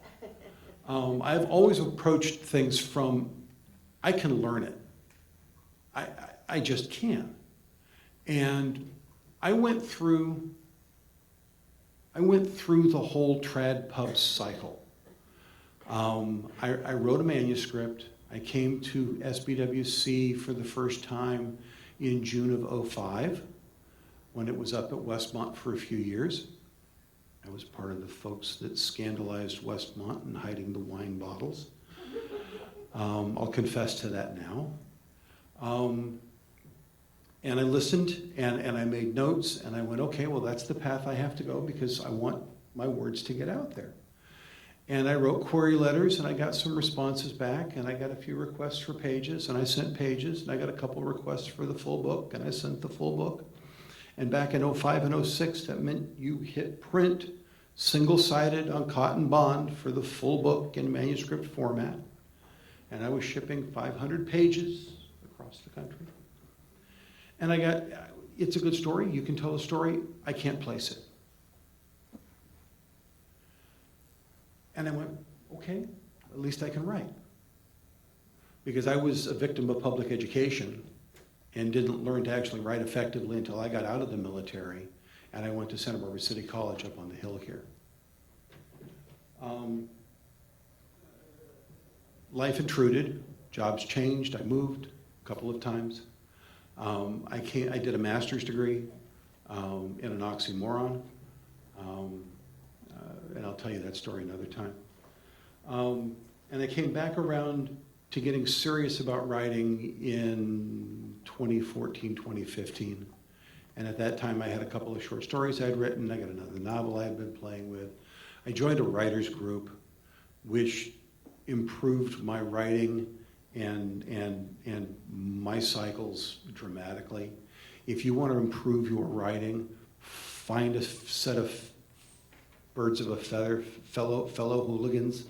I've always approached things from, I can learn it. I just can. And I went through the whole trad pub cycle. I wrote a manuscript. I came to SBWC for the first time in June of '05 when it was up at Westmont for a few years. I was part of the folks that scandalized Westmont and hiding the wine bottles. I'll confess to that now. And I listened and I made notes and I went, okay, well, that's the path I have to go because I want my words to get out there. And I wrote query letters and I got some responses back and I got a few requests for pages and I sent pages and I got a couple requests for the full book and I sent the full book. And back in '05 and '06, that meant you hit print single-sided on cotton bond for the full book in manuscript format. And I was shipping 500 pages across the country. And I got, it's a good story, you can tell a story, I can't place it. And I went, okay, at least I can write. Because I was a victim of public education and didn't learn to actually write effectively until I got out of the military and I went to Santa Barbara City College up on the hill here. Life intruded, jobs changed, I moved a couple of times. I did a master's degree in an oxymoron, and I'll tell you that story another time. And I came back around to getting serious about writing in 2014, 2015. And at that time, I had a couple of short stories I'd written. I got another novel I had been playing with. I joined a writers group, which improved my writing and my cycles dramatically. If you want to improve your writing, find a set of birds of a feather, fellow hooligans,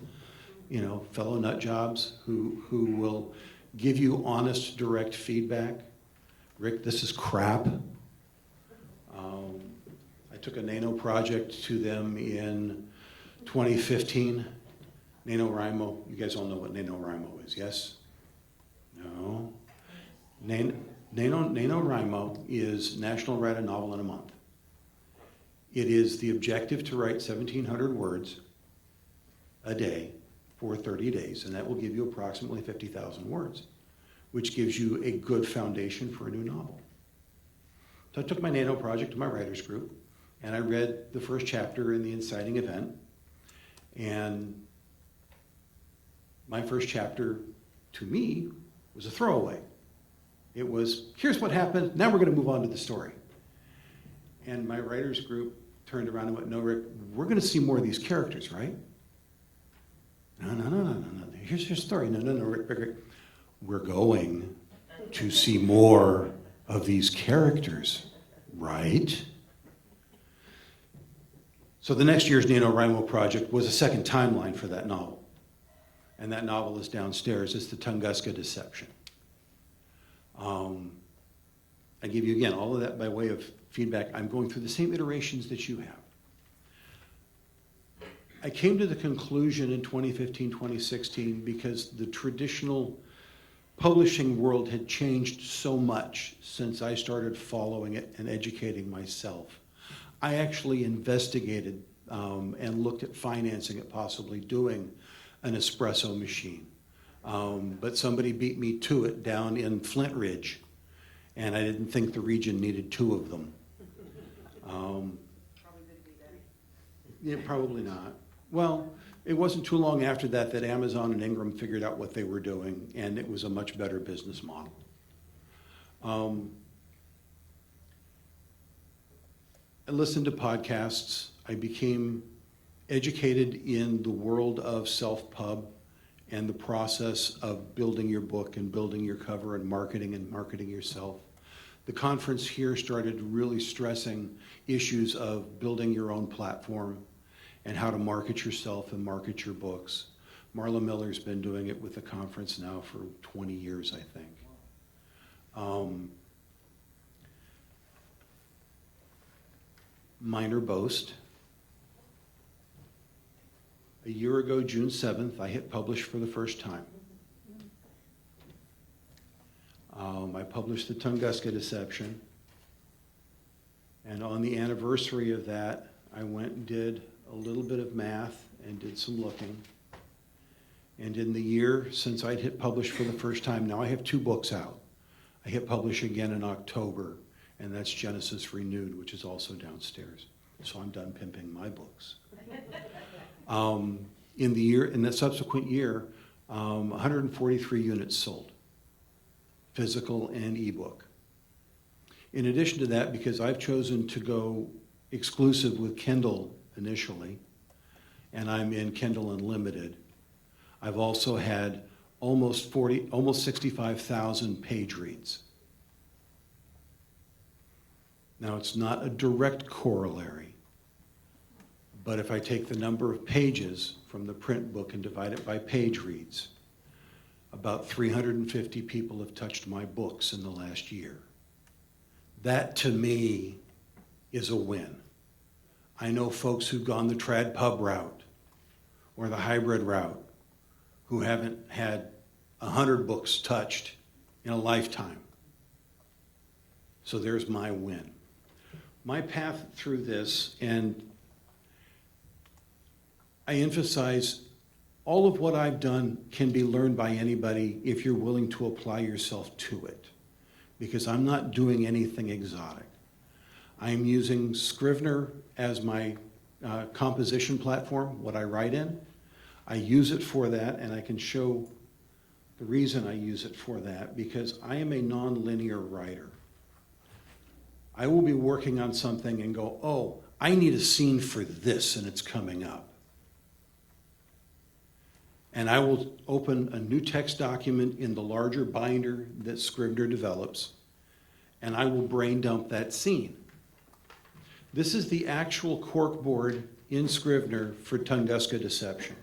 fellow nut jobs who will give you honest, direct feedback. Rick, this is crap. I took a Nano project to them in 2015. NaNoWriMo, you guys all know what NaNoWriMo is, yes? No? NaNoWriMo is National Write a Novel in a Month. It is the objective to write 1,700 words a day for 30 days, and that will give you approximately 50,000 words, which gives you a good foundation for a new novel. So I took my Nano project to my writers group, and I read the first chapter in The Inciting Event, and my first chapter, to me, was a throwaway. It was, here's what happened, now we're going to move on to the story. And my writers group turned around and went, no, Rick, we're going to see more of these characters, right? No. Here's your story. No, Rick. We're going to see more of these characters, right? So the next year's NaNoWriMo project was a second timeline for that novel. And that novel is downstairs. It's the Tunguska Deception. I give you, again, all of that by way of feedback. I'm going through the same iterations that you have. I came to the conclusion in 2015, 2016, because the traditional publishing world had changed so much since I started following it and educating myself. I actually investigated and looked at financing it, possibly doing an espresso machine. But somebody beat me to it down in Flint Ridge, and I didn't think the region needed two of them. Yeah, probably not. Well, it wasn't too long after that that Amazon and Ingram figured out what they were doing, and it was a much better business model. I listened to podcasts. I became educated in the world of self-pub and the process of building your book and building your cover and marketing yourself. The conference here started really stressing issues of building your own platform and how to market yourself and market your books. Marla Miller's been doing it with the conference now for 20 years, I think. Minor boast. A year ago, June 7th, I hit publish for the first time. I published the Tunguska Deception. And on the anniversary of that, I went and did a little bit of math and did some looking. And in the year since I'd hit publish for the first time, now I have 2 books out. I hit publish again in October, and that's Genesis Renewed, which is also downstairs. So I'm done pimping my books. In the subsequent year, 143 units sold, physical and ebook. In addition to that, because I've chosen to go exclusive with Kindle initially, and I'm in Kindle Unlimited, I've also had almost 65,000 page reads. Now, it's not a direct corollary, but if I take the number of pages from the print book and divide it by page reads, about 350 people have touched my books in the last year. That, to me, is a win. I know folks who've gone the trad pub route or the hybrid route who haven't had 100 books touched in a lifetime. So there's my win. My path through this, and I emphasize all of what I've done can be learned by anybody if you're willing to apply yourself to it, because I'm not doing anything exotic. I'm using Scrivener as my composition platform, what I write in. I use it for that, and I can show the reason I use it for that, because I am a non-linear writer. I will be working on something and go, oh, I need a scene for this, and it's coming up. And I will open a new text document in the larger binder that Scrivener develops, and I will brain dump that scene. This is the actual corkboard in Scrivener for Tunguska Deception.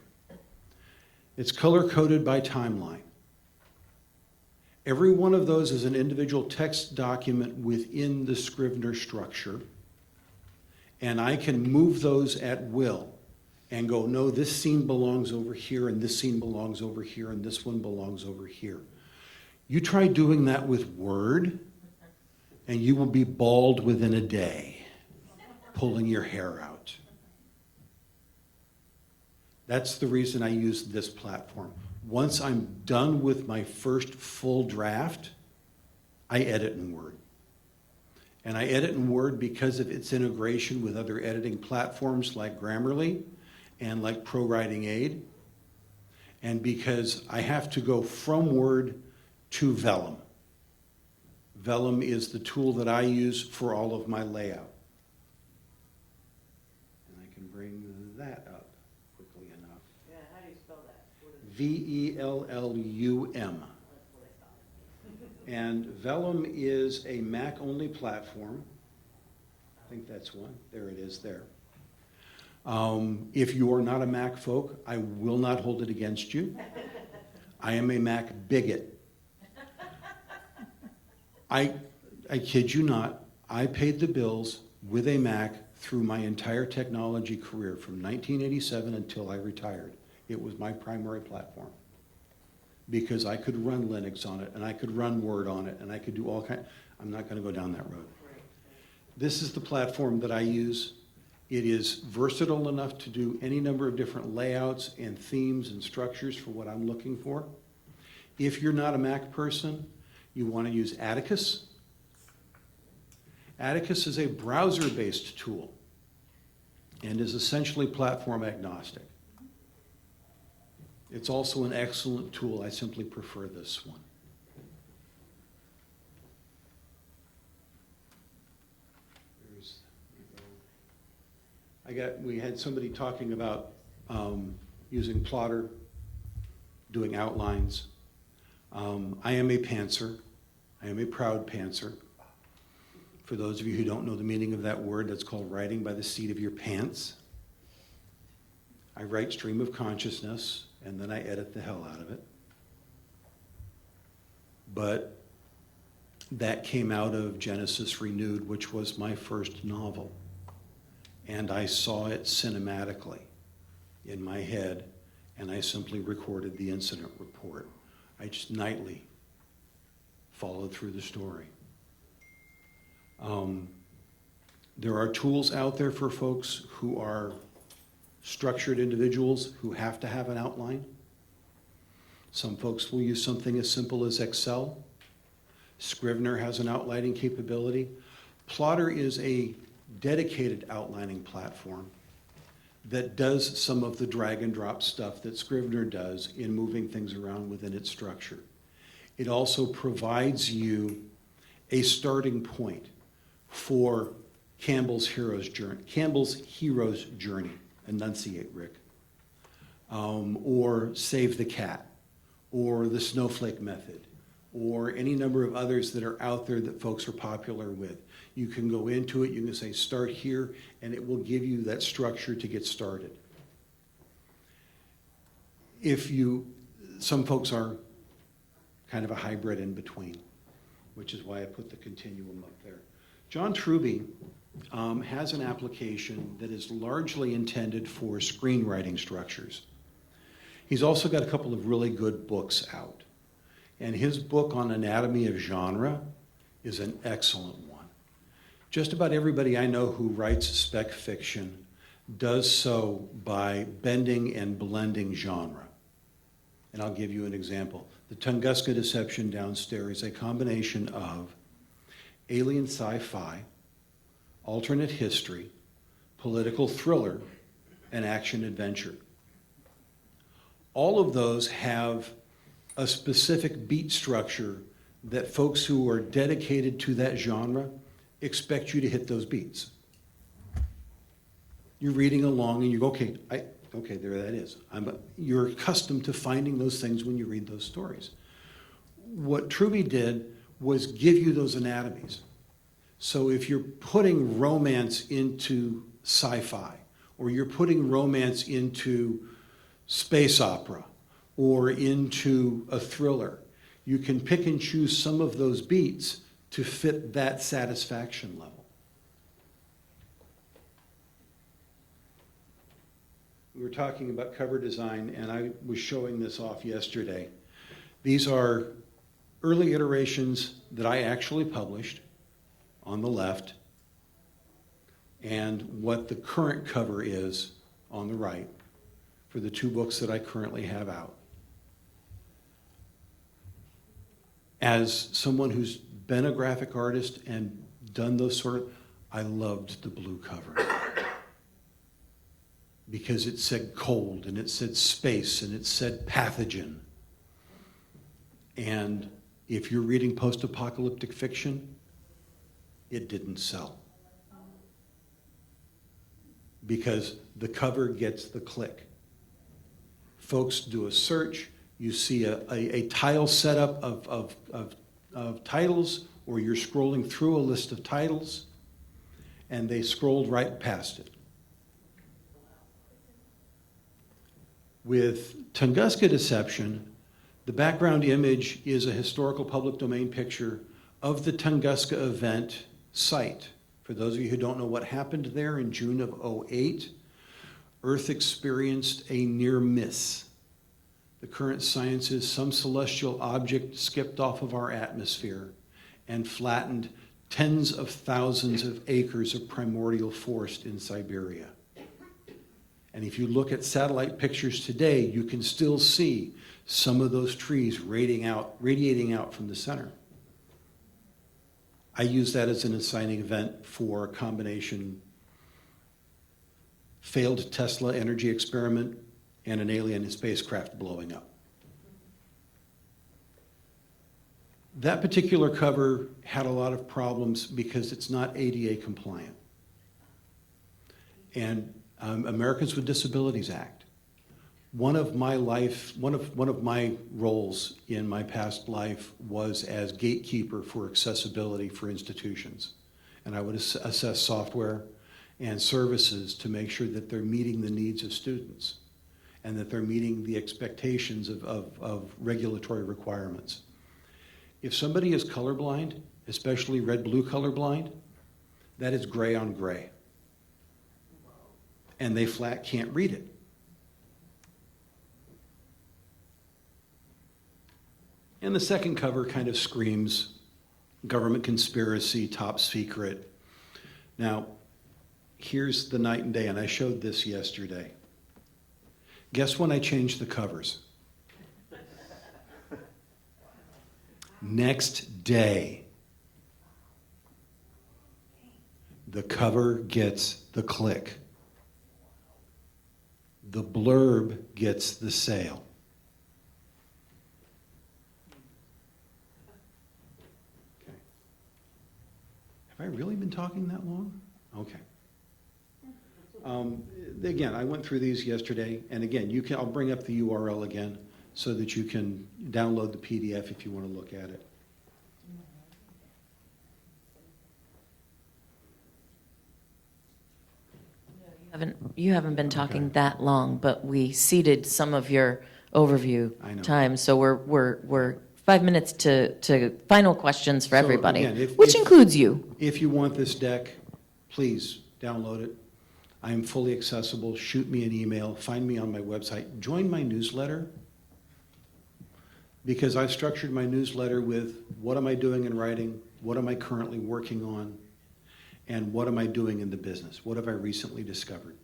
It's color-coded by timeline. Every one of those is an individual text document within the Scrivener structure, and I can move those at will and go, no, this scene belongs over here, and this scene belongs over here, and this one belongs over here. You try doing that with Word, and you will be bald within a day, pulling your hair out. That's the reason I use this platform. Once I'm done with my first full draft, I edit in Word. And I edit in Word because of its integration with other editing platforms like Grammarly and like ProWriting Aid, and because I have to go from Word to Vellum. Vellum is the tool that I use for all of my layout. And I can bring that up quickly enough. Yeah, how do you spell that? Vellum. And Vellum is a Mac-only platform. I think that's one. There it is there. If you are not a Mac folk, I will not hold it against you. I am a Mac bigot. I kid you not, I paid the bills with a Mac through my entire technology career from 1987 until I retired. It was my primary platform because I could run Linux on it, and I could run Word on it, and I could do all kinds. I'm not going to go down that road. This is the platform that I use. It is versatile enough to do any number of different layouts and themes and structures for what I'm looking for. If you're not a Mac person, you want to use Atticus. Atticus is a browser-based tool and is essentially platform agnostic. It's also an excellent tool. I simply prefer this one. We had somebody talking about using Plotter, doing outlines. I am a pantser. I am a proud pantser. For those of you who don't know the meaning of that word, that's called writing by the seat of your pants. I write stream of consciousness, and then I edit the hell out of it. But that came out of Genesis Renewed, which was my first novel. And I saw it cinematically in my head, and I simply recorded the incident report. I just nightly followed through the story. There are tools out there for folks who are structured individuals who have to have an outline. Some folks will use something as simple as Excel. Scrivener has an outlining capability. Plotter is a dedicated outlining platform that does some of the drag and drop stuff that Scrivener does in moving things around within its structure. It also provides you a starting point for Campbell's Hero's Journey, enunciate, Rick, or Save the Cat, or the Snowflake Method, or any number of others that are out there that folks are popular with. You can go into it, you can say start here, and it will give you that structure to get started. Some folks are kind of a hybrid in between, which is why I put the continuum up there. John Truby has an application that is largely intended for screenwriting structures. He's also got a couple of really good books out. And his book on anatomy of genre is an excellent one. Just about everybody I know who writes spec fiction does so by bending and blending genre. And I'll give you an example. The Tunguska Deception downstairs is a combination of alien sci-fi, alternate history, political thriller, and action adventure. All of those have a specific beat structure that folks who are dedicated to that genre expect you to hit those beats. You're reading along and you go, okay, there that is. You're accustomed to finding those things when you read those stories. What Truby did was give you those anatomies. So if you're putting romance into sci-fi, or you're putting romance into space opera, or into a thriller, you can pick and choose some of those beats to fit that satisfaction level. We were talking about cover design, and I was showing this off yesterday. These are early iterations that I actually published on the left, and what the current cover is on the right for the two books that I currently have out. As someone who's been a graphic artist and done those sort of, I loved the blue cover. Because it said cold, and it said space, and it said pathogen. And if you're reading post-apocalyptic fiction, it didn't sell. Because the cover gets the click. Folks do a search, you see a tile setup of titles, or you're scrolling through a list of titles, and they scrolled right past it. With Tunguska Deception, the background image is a historical public domain picture of the Tunguska event site. For those of you who don't know what happened there in June of '08, Earth experienced a near miss. The current science is some celestial object skipped off of our atmosphere and flattened tens of thousands of acres of primordial forest in Siberia. And if you look at satellite pictures today, you can still see some of those trees radiating out from the center. I use that as an inciting event for a combination failed Tesla energy experiment and an alien spacecraft blowing up. That particular cover had a lot of problems because it's not ADA compliant. And Americans with Disabilities Act. One of my roles in my past life was as gatekeeper for accessibility for institutions. And I would assess software and services to make sure that they're meeting the needs of students and that they're meeting the expectations of regulatory requirements. If somebody is colorblind, especially red-blue colorblind, that is gray on gray. And they flat can't read it. And the second cover kind of screams government conspiracy, top secret. Now, here's the night and day, and I showed this yesterday. Guess when I changed the covers? Next day. The cover gets the click. The blurb gets the sale. Okay. Have I really been talking that long? Okay. Again, I went through these yesterday, and again, I'll bring up the URL again so that you can download the PDF if you want to look at it. You haven't been talking that long, but we ceded some of your overview I know. time, so we're 5 minutes to final questions for So, everybody, again, which includes you. If you want this deck, please download it. I am fully accessible. Shoot me an email. Find me on my website. Join my newsletter, because I've structured my newsletter with what am I doing in writing, what am I currently working on, and what am I doing in the business? What have I recently discovered?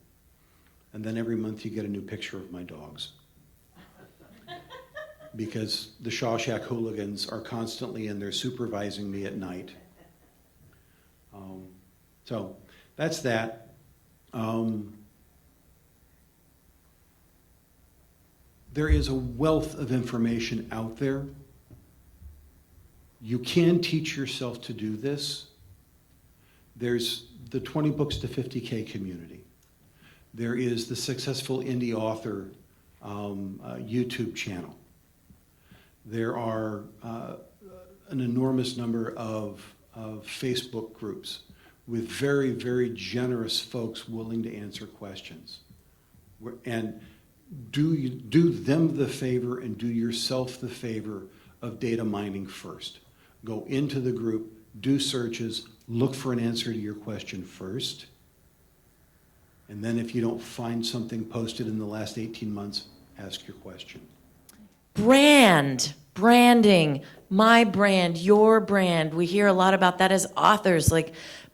And then every month you get a new picture of my dogs. Because the Shawshack hooligans are constantly in there supervising me at night. So that's that. There is a wealth of information out there. You can teach yourself to do this. There's the 20 books to 50K community. There is the Successful Indie Author YouTube channel. There are an enormous number of Facebook groups with very, very generous folks willing to answer questions. And do them the favor and do yourself the favor of data mining first. Go into the group, do searches, look for an answer to your question first. And then if you don't find something posted in the last 18 months, ask your question. Branding, my brand, your brand. We hear a lot about that as authors.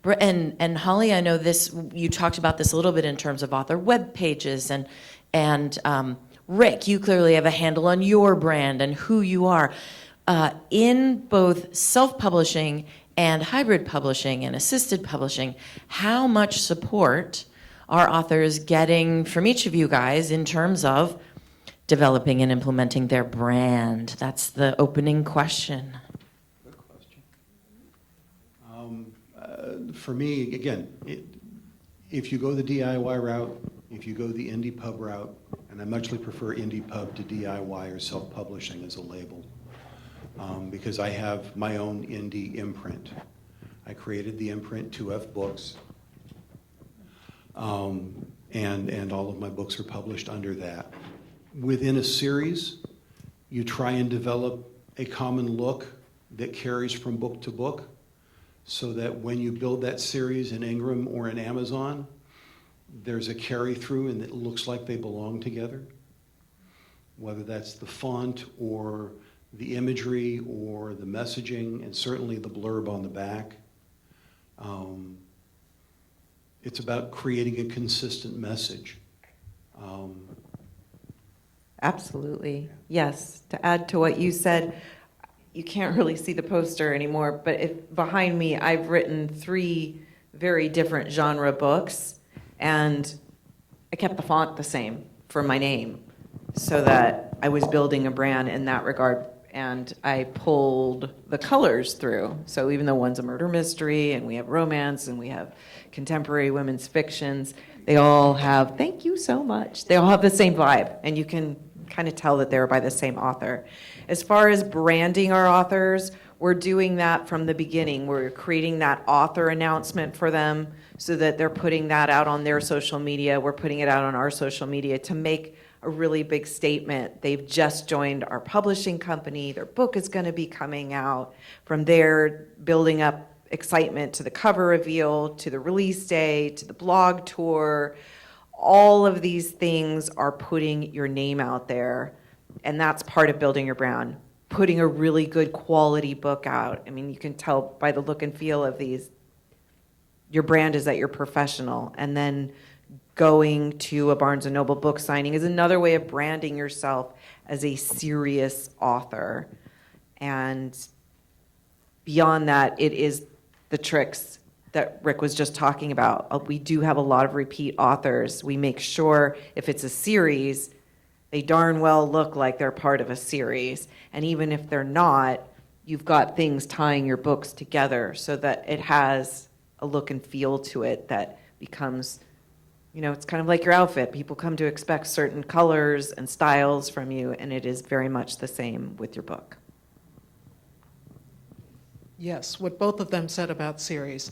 And Holly, I know this. You talked about this a little bit in terms of author web pages, and Rick, you clearly have a handle on your brand and who you are. In both self-publishing and hybrid publishing and assisted publishing, how much support are authors getting from each of you guys in terms of developing and implementing their brand? That's the opening question. Good question. For me, again, if you go the DIY route, if you go the indie pub route, and I muchly prefer indie pub to DIY or self-publishing as a label, because I have my own indie imprint. I created the imprint 2F Books, and all of my books are published under that. Within a series, you try and develop a common look that carries from book to book, so that when you build that series in Ingram or in Amazon, there's a carry through and it looks like they belong together. Whether that's the font or the imagery or the messaging, and certainly the blurb on the back. It's about creating a consistent message. Absolutely, yes. To add to what you said, you can't really see the poster anymore, but behind me, I've written 3 very different genre books, and I kept the font the same for my name, so that I was building a brand in that regard, and I pulled the colors through. So even though one's a murder mystery, and we have romance, and we have contemporary women's fictions, they all have, thank you so much, they all have the same vibe, and you can kind of tell that they're by the same author. As far as branding our authors, we're doing that from the beginning. We're creating that author announcement for them so that they're putting that out on their social media. We're putting it out on our social media to make a really big statement. They've just joined our publishing company. Their book is going to be coming out. From there, building up excitement to the cover reveal, to the release day, to the blog tour. All of these things are putting your name out there, and that's part of building your brand. Putting a really good quality book out. I mean, you can tell by the look and feel of these, your brand is that you're professional. And then going to a Barnes & Noble book signing is another way of branding yourself as a serious author. And beyond that, it is the tricks that Rick was just talking about. We do have a lot of repeat authors. We make sure if it's a series, they darn well look like they're part of a series. And even if they're not, you've got things tying your books together so that it has a look and feel to it that becomes, it's kind of like your outfit. People come to expect certain colors and styles from you, and it is very much the same with your book. Yes, what both of them said about series.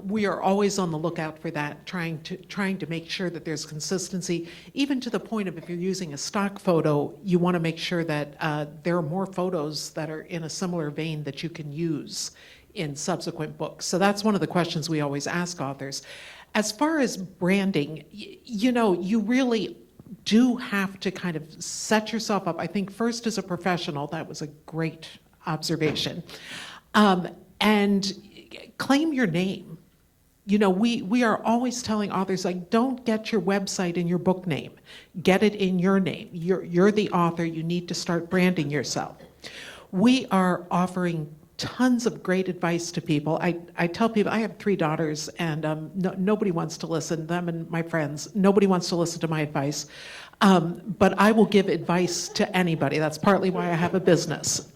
We are always on the lookout for that, trying to make sure that there's consistency, even to the point of if you're using a stock photo, you want to make sure that there are more photos that are in a similar vein that you can use in subsequent books. So that's one of the questions we always ask authors. As far as branding, you know, you really do have to kind of set yourself up. I think first as a professional, that was a great observation, and claim your name. You know, we are always telling authors, like, don't get your website in your book name. Get it in your name. You're the author. You need to start branding yourself. We are offering tons of great advice to people. I tell people, I have 3 daughters, and nobody wants to listen, them and my friends, nobody wants to listen to my advice. But I will give advice to anybody. That's partly why I have a business.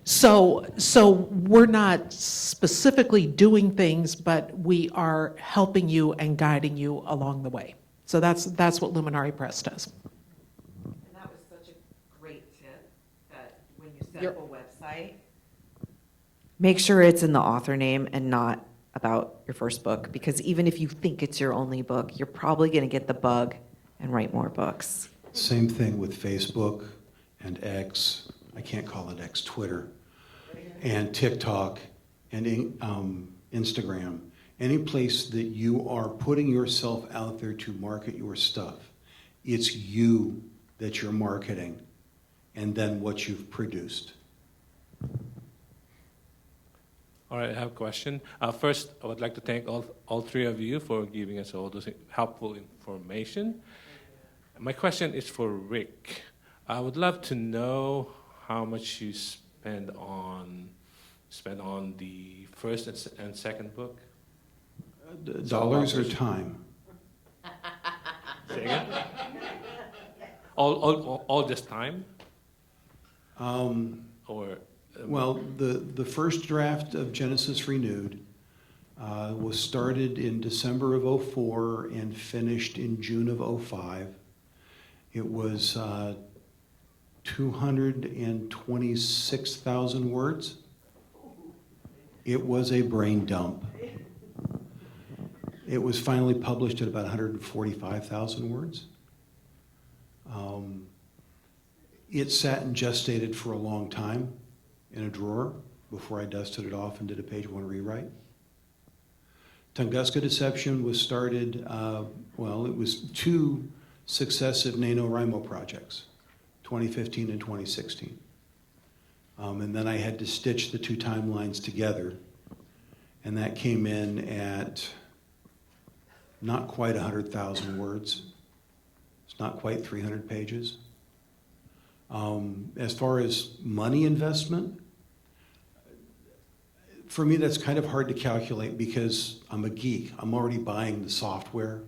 So we're not specifically doing things, but we are helping you and guiding you along the way. So that's what Luminary Press does. And that was such a great tip, that when you set You're- up a website, make sure it's in the author name and not about your first book, because even if you think it's your only book, you're probably going to get the bug and write more books. Same thing with Facebook and X. I can't call it X, Twitter, and TikTok and Instagram. Any place that you are putting yourself out there to market your stuff, it's you that you're marketing, and then what you've produced. All right, I have a question. First, I would like to thank all 3 of you for giving us all this helpful information. My question is for Rick. I would love to know how much you spend on the first and second book. Dollars or time? Say again? All this time? Or Well, the first draft of Genesis Renewed was started in December of '04 and finished in June of '05. It was 226,000 words. It was a brain dump. It was finally published at about 145,000 words. It sat and gestated for a long time in a drawer before I dusted it off and did a page 1 rewrite. Tunguska Deception was started, it was 2 successive NaNoWriMo projects, 2015 and 2016. And then I had to stitch the 2 timelines together, and that came in at not quite 100,000 words. It's not quite 300 pages. As far as money investment, for me, that's kind of hard to calculate because I'm a geek. I'm already buying the software.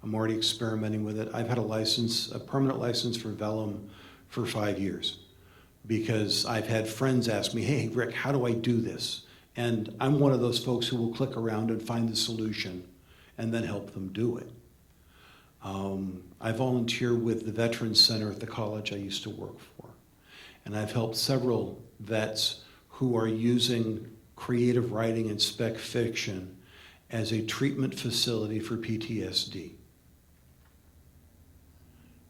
I'm already experimenting with it. I've had a permanent license for Vellum for 5 years because I've had friends ask me, hey, Rick, how do I do this? And I'm one of those folks who will click around and find the solution and then help them do it. I volunteer with the Veterans Center at the college I used to work for. And I've helped several vets who are using creative writing and spec fiction as a treatment facility for PTSD.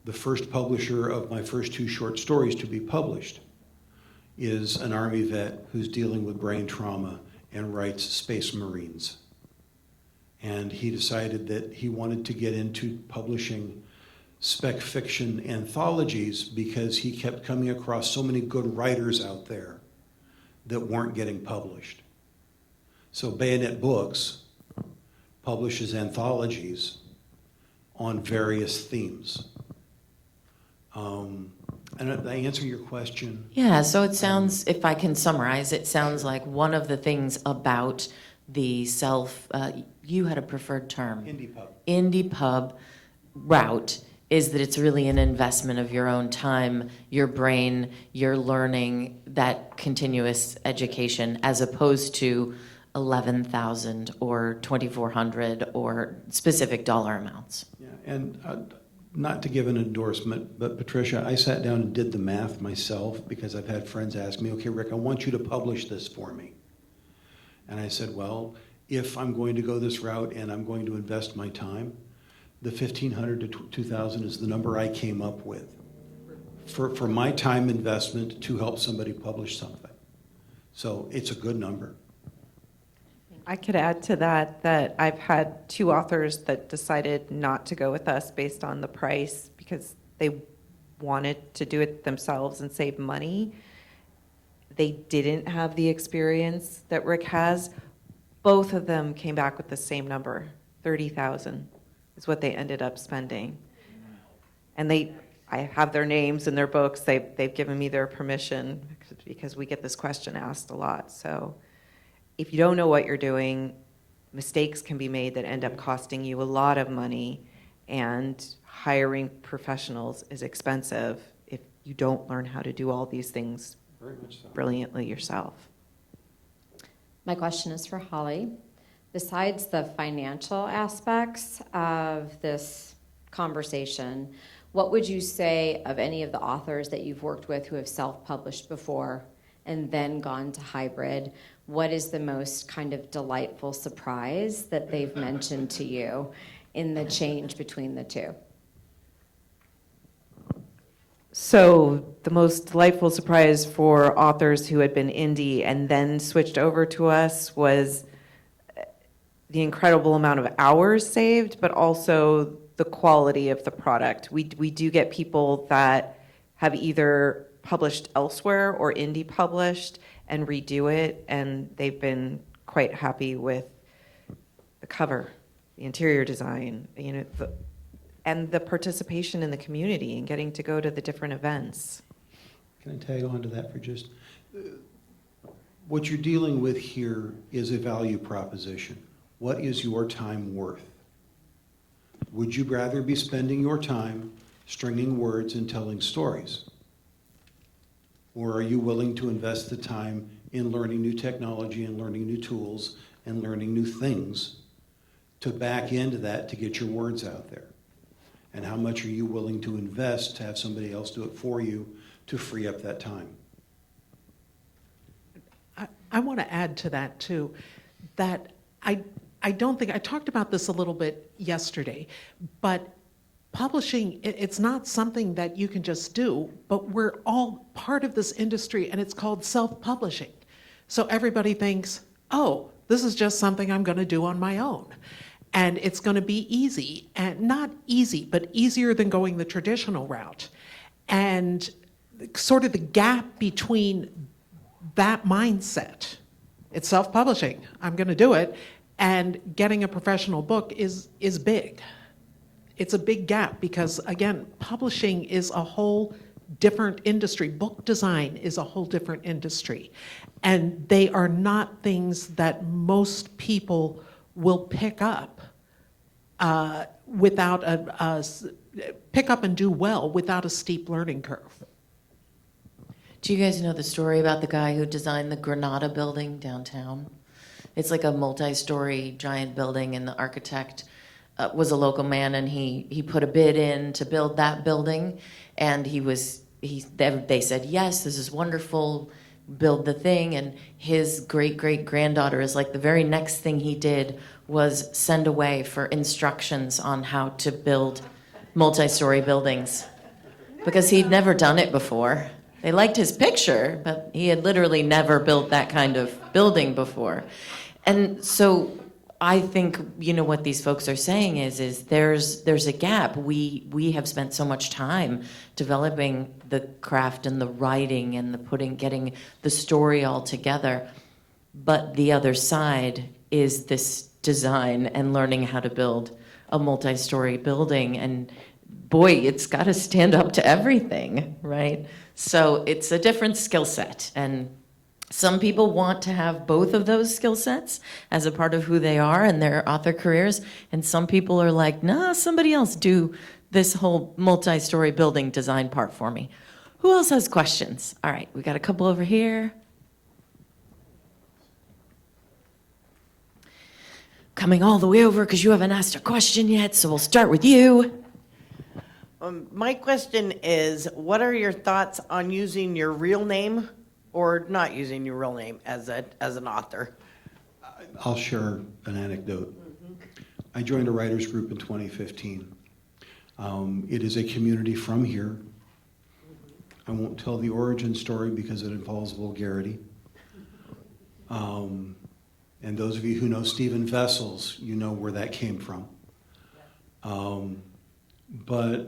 The first publisher of my first 2 short stories to be published is an Army vet who's dealing with brain trauma and writes Space Marines. And he decided that he wanted to get into publishing spec fiction anthologies because he kept coming across so many good writers out there that weren't getting published. So Bayonet Books publishes anthologies on various themes. And I answer your question. Yeah, so it sounds, if I can summarize, it sounds like one of the things about the you had a preferred term. Indie pub route is that it's really an investment of your own time, your brain, your learning, that continuous education, as opposed to 11,000 or 2,400 or specific dollar amounts. Yeah, and not to give an endorsement, but Patricia, I sat down and did the math myself because I've had friends ask me, okay, Rick, I want you to publish this for me. And I said, well, if I'm going to go this route and I'm going to invest my time, the 1,500 to 2,000 is the number I came up with for my time investment to help somebody publish something. So it's a good number. Thank I could add to that that I've had 2 authors that decided not to go with us based on the price because they wanted to do it themselves and save money. They didn't have the experience that Rick has. Both of them came back with the same number, 30,000 is what they ended up spending. And I have their names in their books. They've given me their permission because we get this question asked a lot. So if you don't know what you're doing, mistakes can be made that end up costing you a lot of money, and hiring professionals is expensive if you don't learn how to do all these things Very much so. brilliantly yourself. My question is for Holly. Besides the financial aspects of this conversation, what would you say of any of the authors that you've worked with who have self-published before and then gone to hybrid? What is the most kind of delightful surprise that they've mentioned to you in the change between the two? So the most delightful surprise for authors who had been indie and then switched over to us was the incredible amount of hours saved, but also the quality of the product. We do get people that have either published elsewhere or indie published and redo it, and they've been quite happy with the cover, the interior design, and the participation in the community and getting to go to the different events. Can I tag on to that for just, what you're dealing with here is a value proposition. What is your time worth? Would you rather be spending your time stringing words and telling stories? Or are you willing to invest the time in learning new technology and learning new tools and learning new things to back into that to get your words out there? And how much are you willing to invest to have somebody else do it for you to free up that time? I want to add to that too, that I don't think, I talked about this a little bit yesterday, but publishing, it's not something that you can just do, but we're all part of this industry, and it's called self-publishing. So everybody thinks, oh, this is just something I'm going to do on my own. And it's going to be easy, and not easy, but easier than going the traditional route. And sort of the gap between that mindset, it's self-publishing, I'm going to do it, and getting a professional book is big. It's a big gap because, again, publishing is a whole different industry. Book design is a whole different industry. And they are not things that most people will pick up without pick up and do well without a steep learning curve. Do you guys know the story about the guy who designed the Granada building downtown? It's like a multi-story giant building, and the architect was a local man, and he put a bid in to build that building, and they said, yes, this is wonderful, build the thing, and his great-great-granddaughter is like the very next thing he did was send away for instructions on how to build multi-story buildings, because he'd never done it before. They liked his picture, but he had literally never built that kind of building before. And so I think, what these folks are saying is there's a gap. We have spent so much time developing the craft and the writing and getting the story all together. But the other side is this design and learning how to build a multi-story building. And boy, it's got to stand up to everything, right? So it's a different skill set. And some people want to have both of those skill sets as a part of who they are and their author careers. And some people are like, nah, somebody else do this whole multi-story building design part for me. Who else has questions? All right, we got a couple over here. Coming all the way over because you haven't asked a question yet, so we'll start with you. My question is, what are your thoughts on using your real name or not using your real name as an author? I'll share an anecdote. I joined a writers group in 2015. It is a community from here. I won't tell the origin story because it involves vulgarity. And those of you who know Stephen Vessels, you know where that came from. But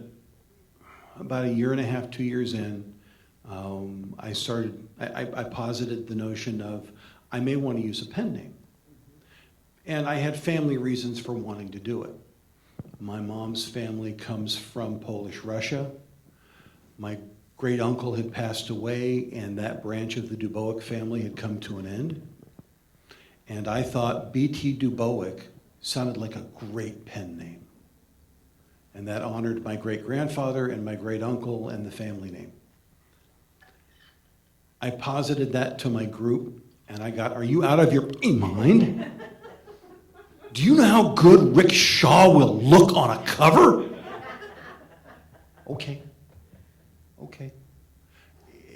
about a year and a half, 2 years in, I posited the notion of I may want to use a pen name. And I had family reasons for wanting to do it. My mom's family comes from Polish Russia. My great uncle had passed away, and that branch of the Dubowick family had come to an end. And I thought B.T. Dubowick sounded like a great pen name. And that honored my great-grandfather and my great-uncle and the family name. I posited that to my group, and I got, "Are you out of your mind? Do you know how good Rick Shaw will look on a cover?" Okay.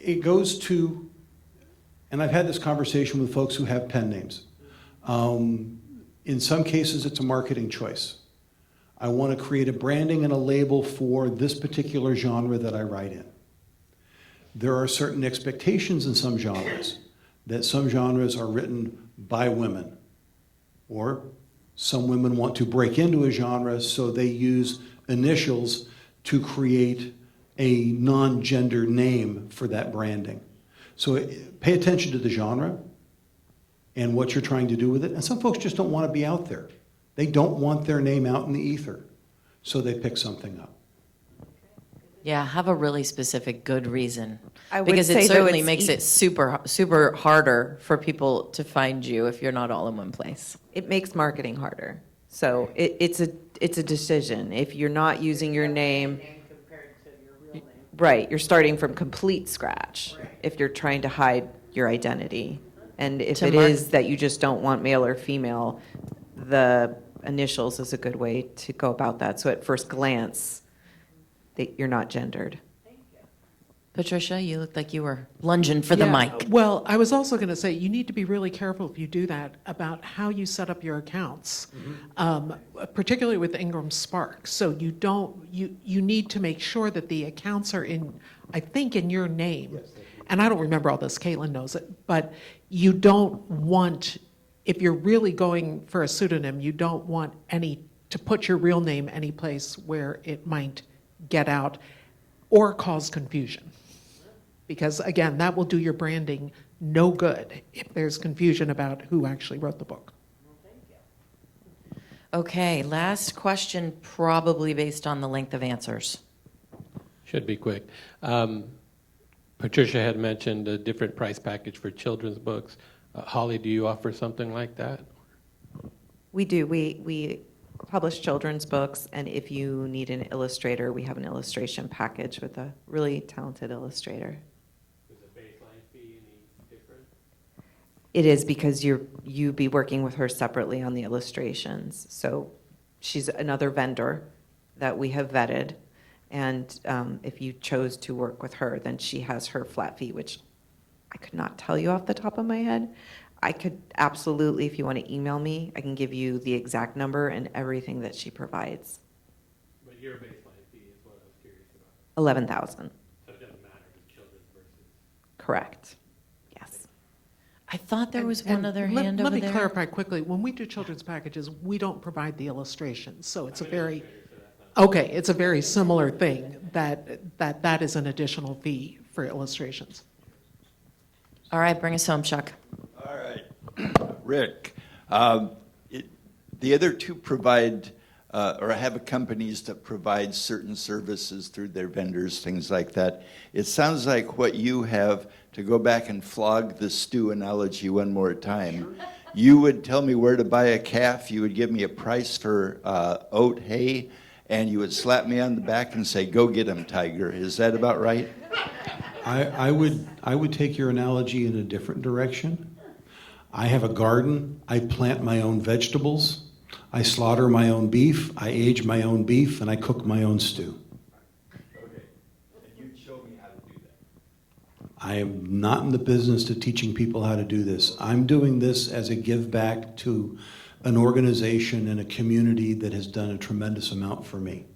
It goes to, and I've had this conversation with folks who have pen names. In some cases, it's a marketing choice. I want to create a branding and a label for this particular genre that I write in. There are certain expectations in some genres, that some genres are written by women, or some women want to break into a genre, so they use initials to create a non-gender name for that branding. So pay attention to the genre and what you're trying to do with it. And some folks just don't want to be out there. They don't want their name out in the ether, so they pick something up. Yeah, have a really specific good reason. I would Because say, it though, certainly it's makes it super harder for people to find you if you're not all in one place. It makes marketing harder. So it's a decision. If you're not using your name, right, you're starting from complete scratch if you're trying to hide your identity. And if To it mark- is that you just don't want male or female, the initials is a good way to go about that. So at first glance, you're not gendered. Patricia, you looked like you were lunging for the Yeah, mic. Well, I was also going to say, you need to be really careful if you do that about how you set up your accounts, particularly with Ingram Spark. So you need to make sure that the accounts are in, I think, in your name. And I don't remember all this, Caitlin knows it, but you don't want, if you're really going for a pseudonym, you don't want to put your real name any place where it might get out or cause confusion. Because again, that will do your branding no good if there's confusion about who actually wrote the book. Okay, last question, probably based on the length of answers. Should be quick. Patricia had mentioned a different price package for children's books. Holly, do you offer something like that? We do. We publish children's books, and if you need an illustrator, we have an illustration package with a really talented illustrator. Is the baseline fee any different? It is, because you be working with her separately on the illustrations. So she's another vendor that we have vetted, and if you chose to work with her, then she has her flat fee, which I could not tell you off the top of my head. I could absolutely, if you want to email me, I can give you the exact number and everything that she provides. But your baseline fee is what I was curious about. 11,000. So it doesn't matter if it's children's versus. Correct. Yes. I thought there was And one other let- hand over there. Let me clarify quickly. When we do children's packages, we don't provide the illustrations. So it's a very similar thing, that is an additional fee for illustrations. All right, bring us home, Chuck. All right, Rick. The other two provide, or have companies that provide certain services through their vendors, things like that. It sounds like what you have, to go back and flog the stew analogy one more time, you would tell me where to buy a calf, you would give me a price for oat hay, and you would slap me on the back and say, "Go get him, Tiger." Is that about right? I would take your analogy in a different direction. I have a garden. I plant my own vegetables. I slaughter my own beef. I age my own beef, and I cook my own stew. Okay. And you'd show me how to do that. I am not in the business of teaching people how to do this. I'm doing this as a give back to an organization and a community that has done a tremendous amount for me.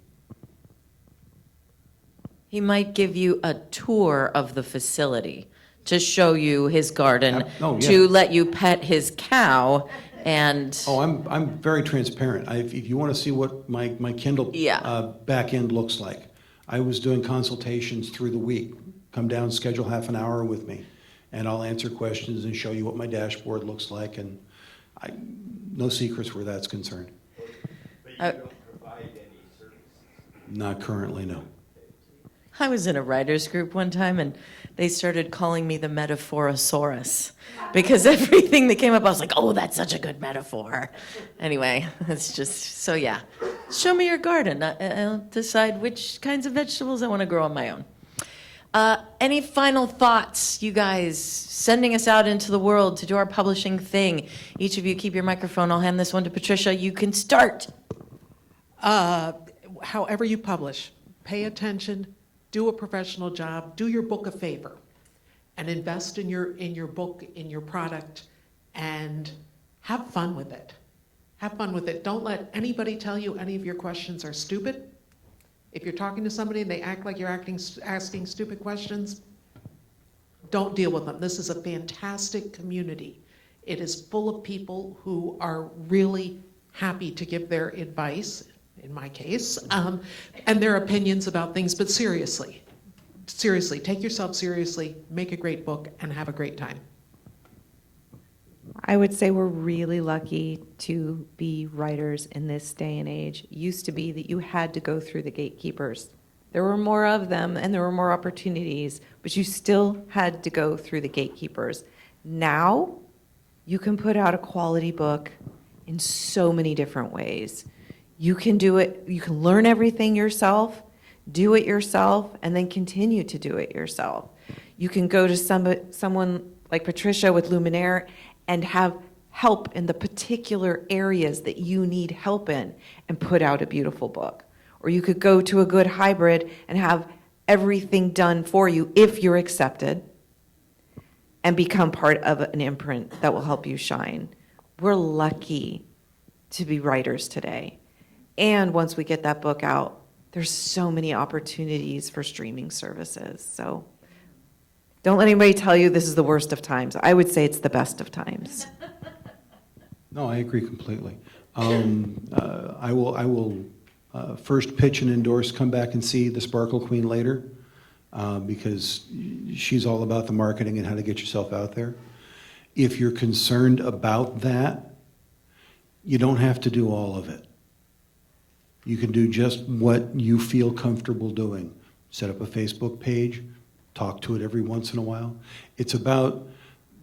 He might give you a tour of the facility to show you his garden, Oh, yeah. to let you pet his cow And Oh, I'm very transparent. If you want to see what my Kindle Yeah. Back end looks like, I was doing consultations through the week. Come down, schedule half an hour with me, and I'll answer questions and show you what my dashboard looks like, and no secrets where that's concerned. But you Uh, don't provide any services. Not currently, no. I was in a writers group one time, and they started calling me the Metaphorosaurus because everything that came up, I was like, "Oh, that's such a good metaphor." Anyway, it's just so yeah. Show me your garden. I'll decide which kinds of vegetables I want to grow on my own. Any final thoughts, you guys, sending us out into the world to do our publishing thing? Each of you keep your microphone. I'll hand this one to Patricia. You can start. However you publish, pay attention, do a professional job, do your book a favor, and invest in your book, in your product, and have fun with it. Have fun with it. Don't let anybody tell you any of your questions are stupid. If you're talking to somebody and they act like you're asking stupid questions, don't deal with them. This is a fantastic community. It is full of people who are really happy to give their advice, in my case, and their opinions about things, but seriously, take yourself seriously, make a great book, and have a great time. I would say we're really lucky to be writers in this day and age. It used to be that you had to go through the gatekeepers. There were more of them and there were more opportunities, but you still had to go through the gatekeepers. Now, you can put out a quality book in so many different ways. You can do it, you can learn everything yourself, do it yourself, and then continue to do it yourself. You can go to someone like Patricia with Luminaire and have help in the particular areas that you need help in and put out a beautiful book. Or you could go to a good hybrid and have everything done for you if you're accepted and become part of an imprint that will help you shine. We're lucky to be writers today. And once we get that book out, there's so many opportunities for streaming services. So don't let anybody tell you this is the worst of times. I would say it's the best of times. No, I agree completely. I will first pitch and endorse, come back and see The Sparkle Queen later, because she's all about the marketing and how to get yourself out there. If you're concerned about that, you don't have to do all of it. You can do just what you feel comfortable doing. Set up a Facebook page, talk to it every once in a while. It's about,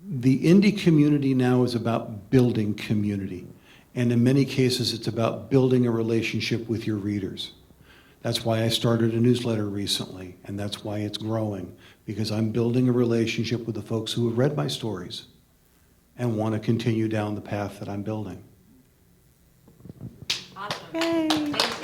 the indie community now is about building community. And in many cases, it's about building a relationship with your readers. That's why I started a newsletter recently, and that's why it's growing, because I'm building a relationship with the folks who have read my stories and want to continue down the path that I'm building. Awesome. Yay. Thank you.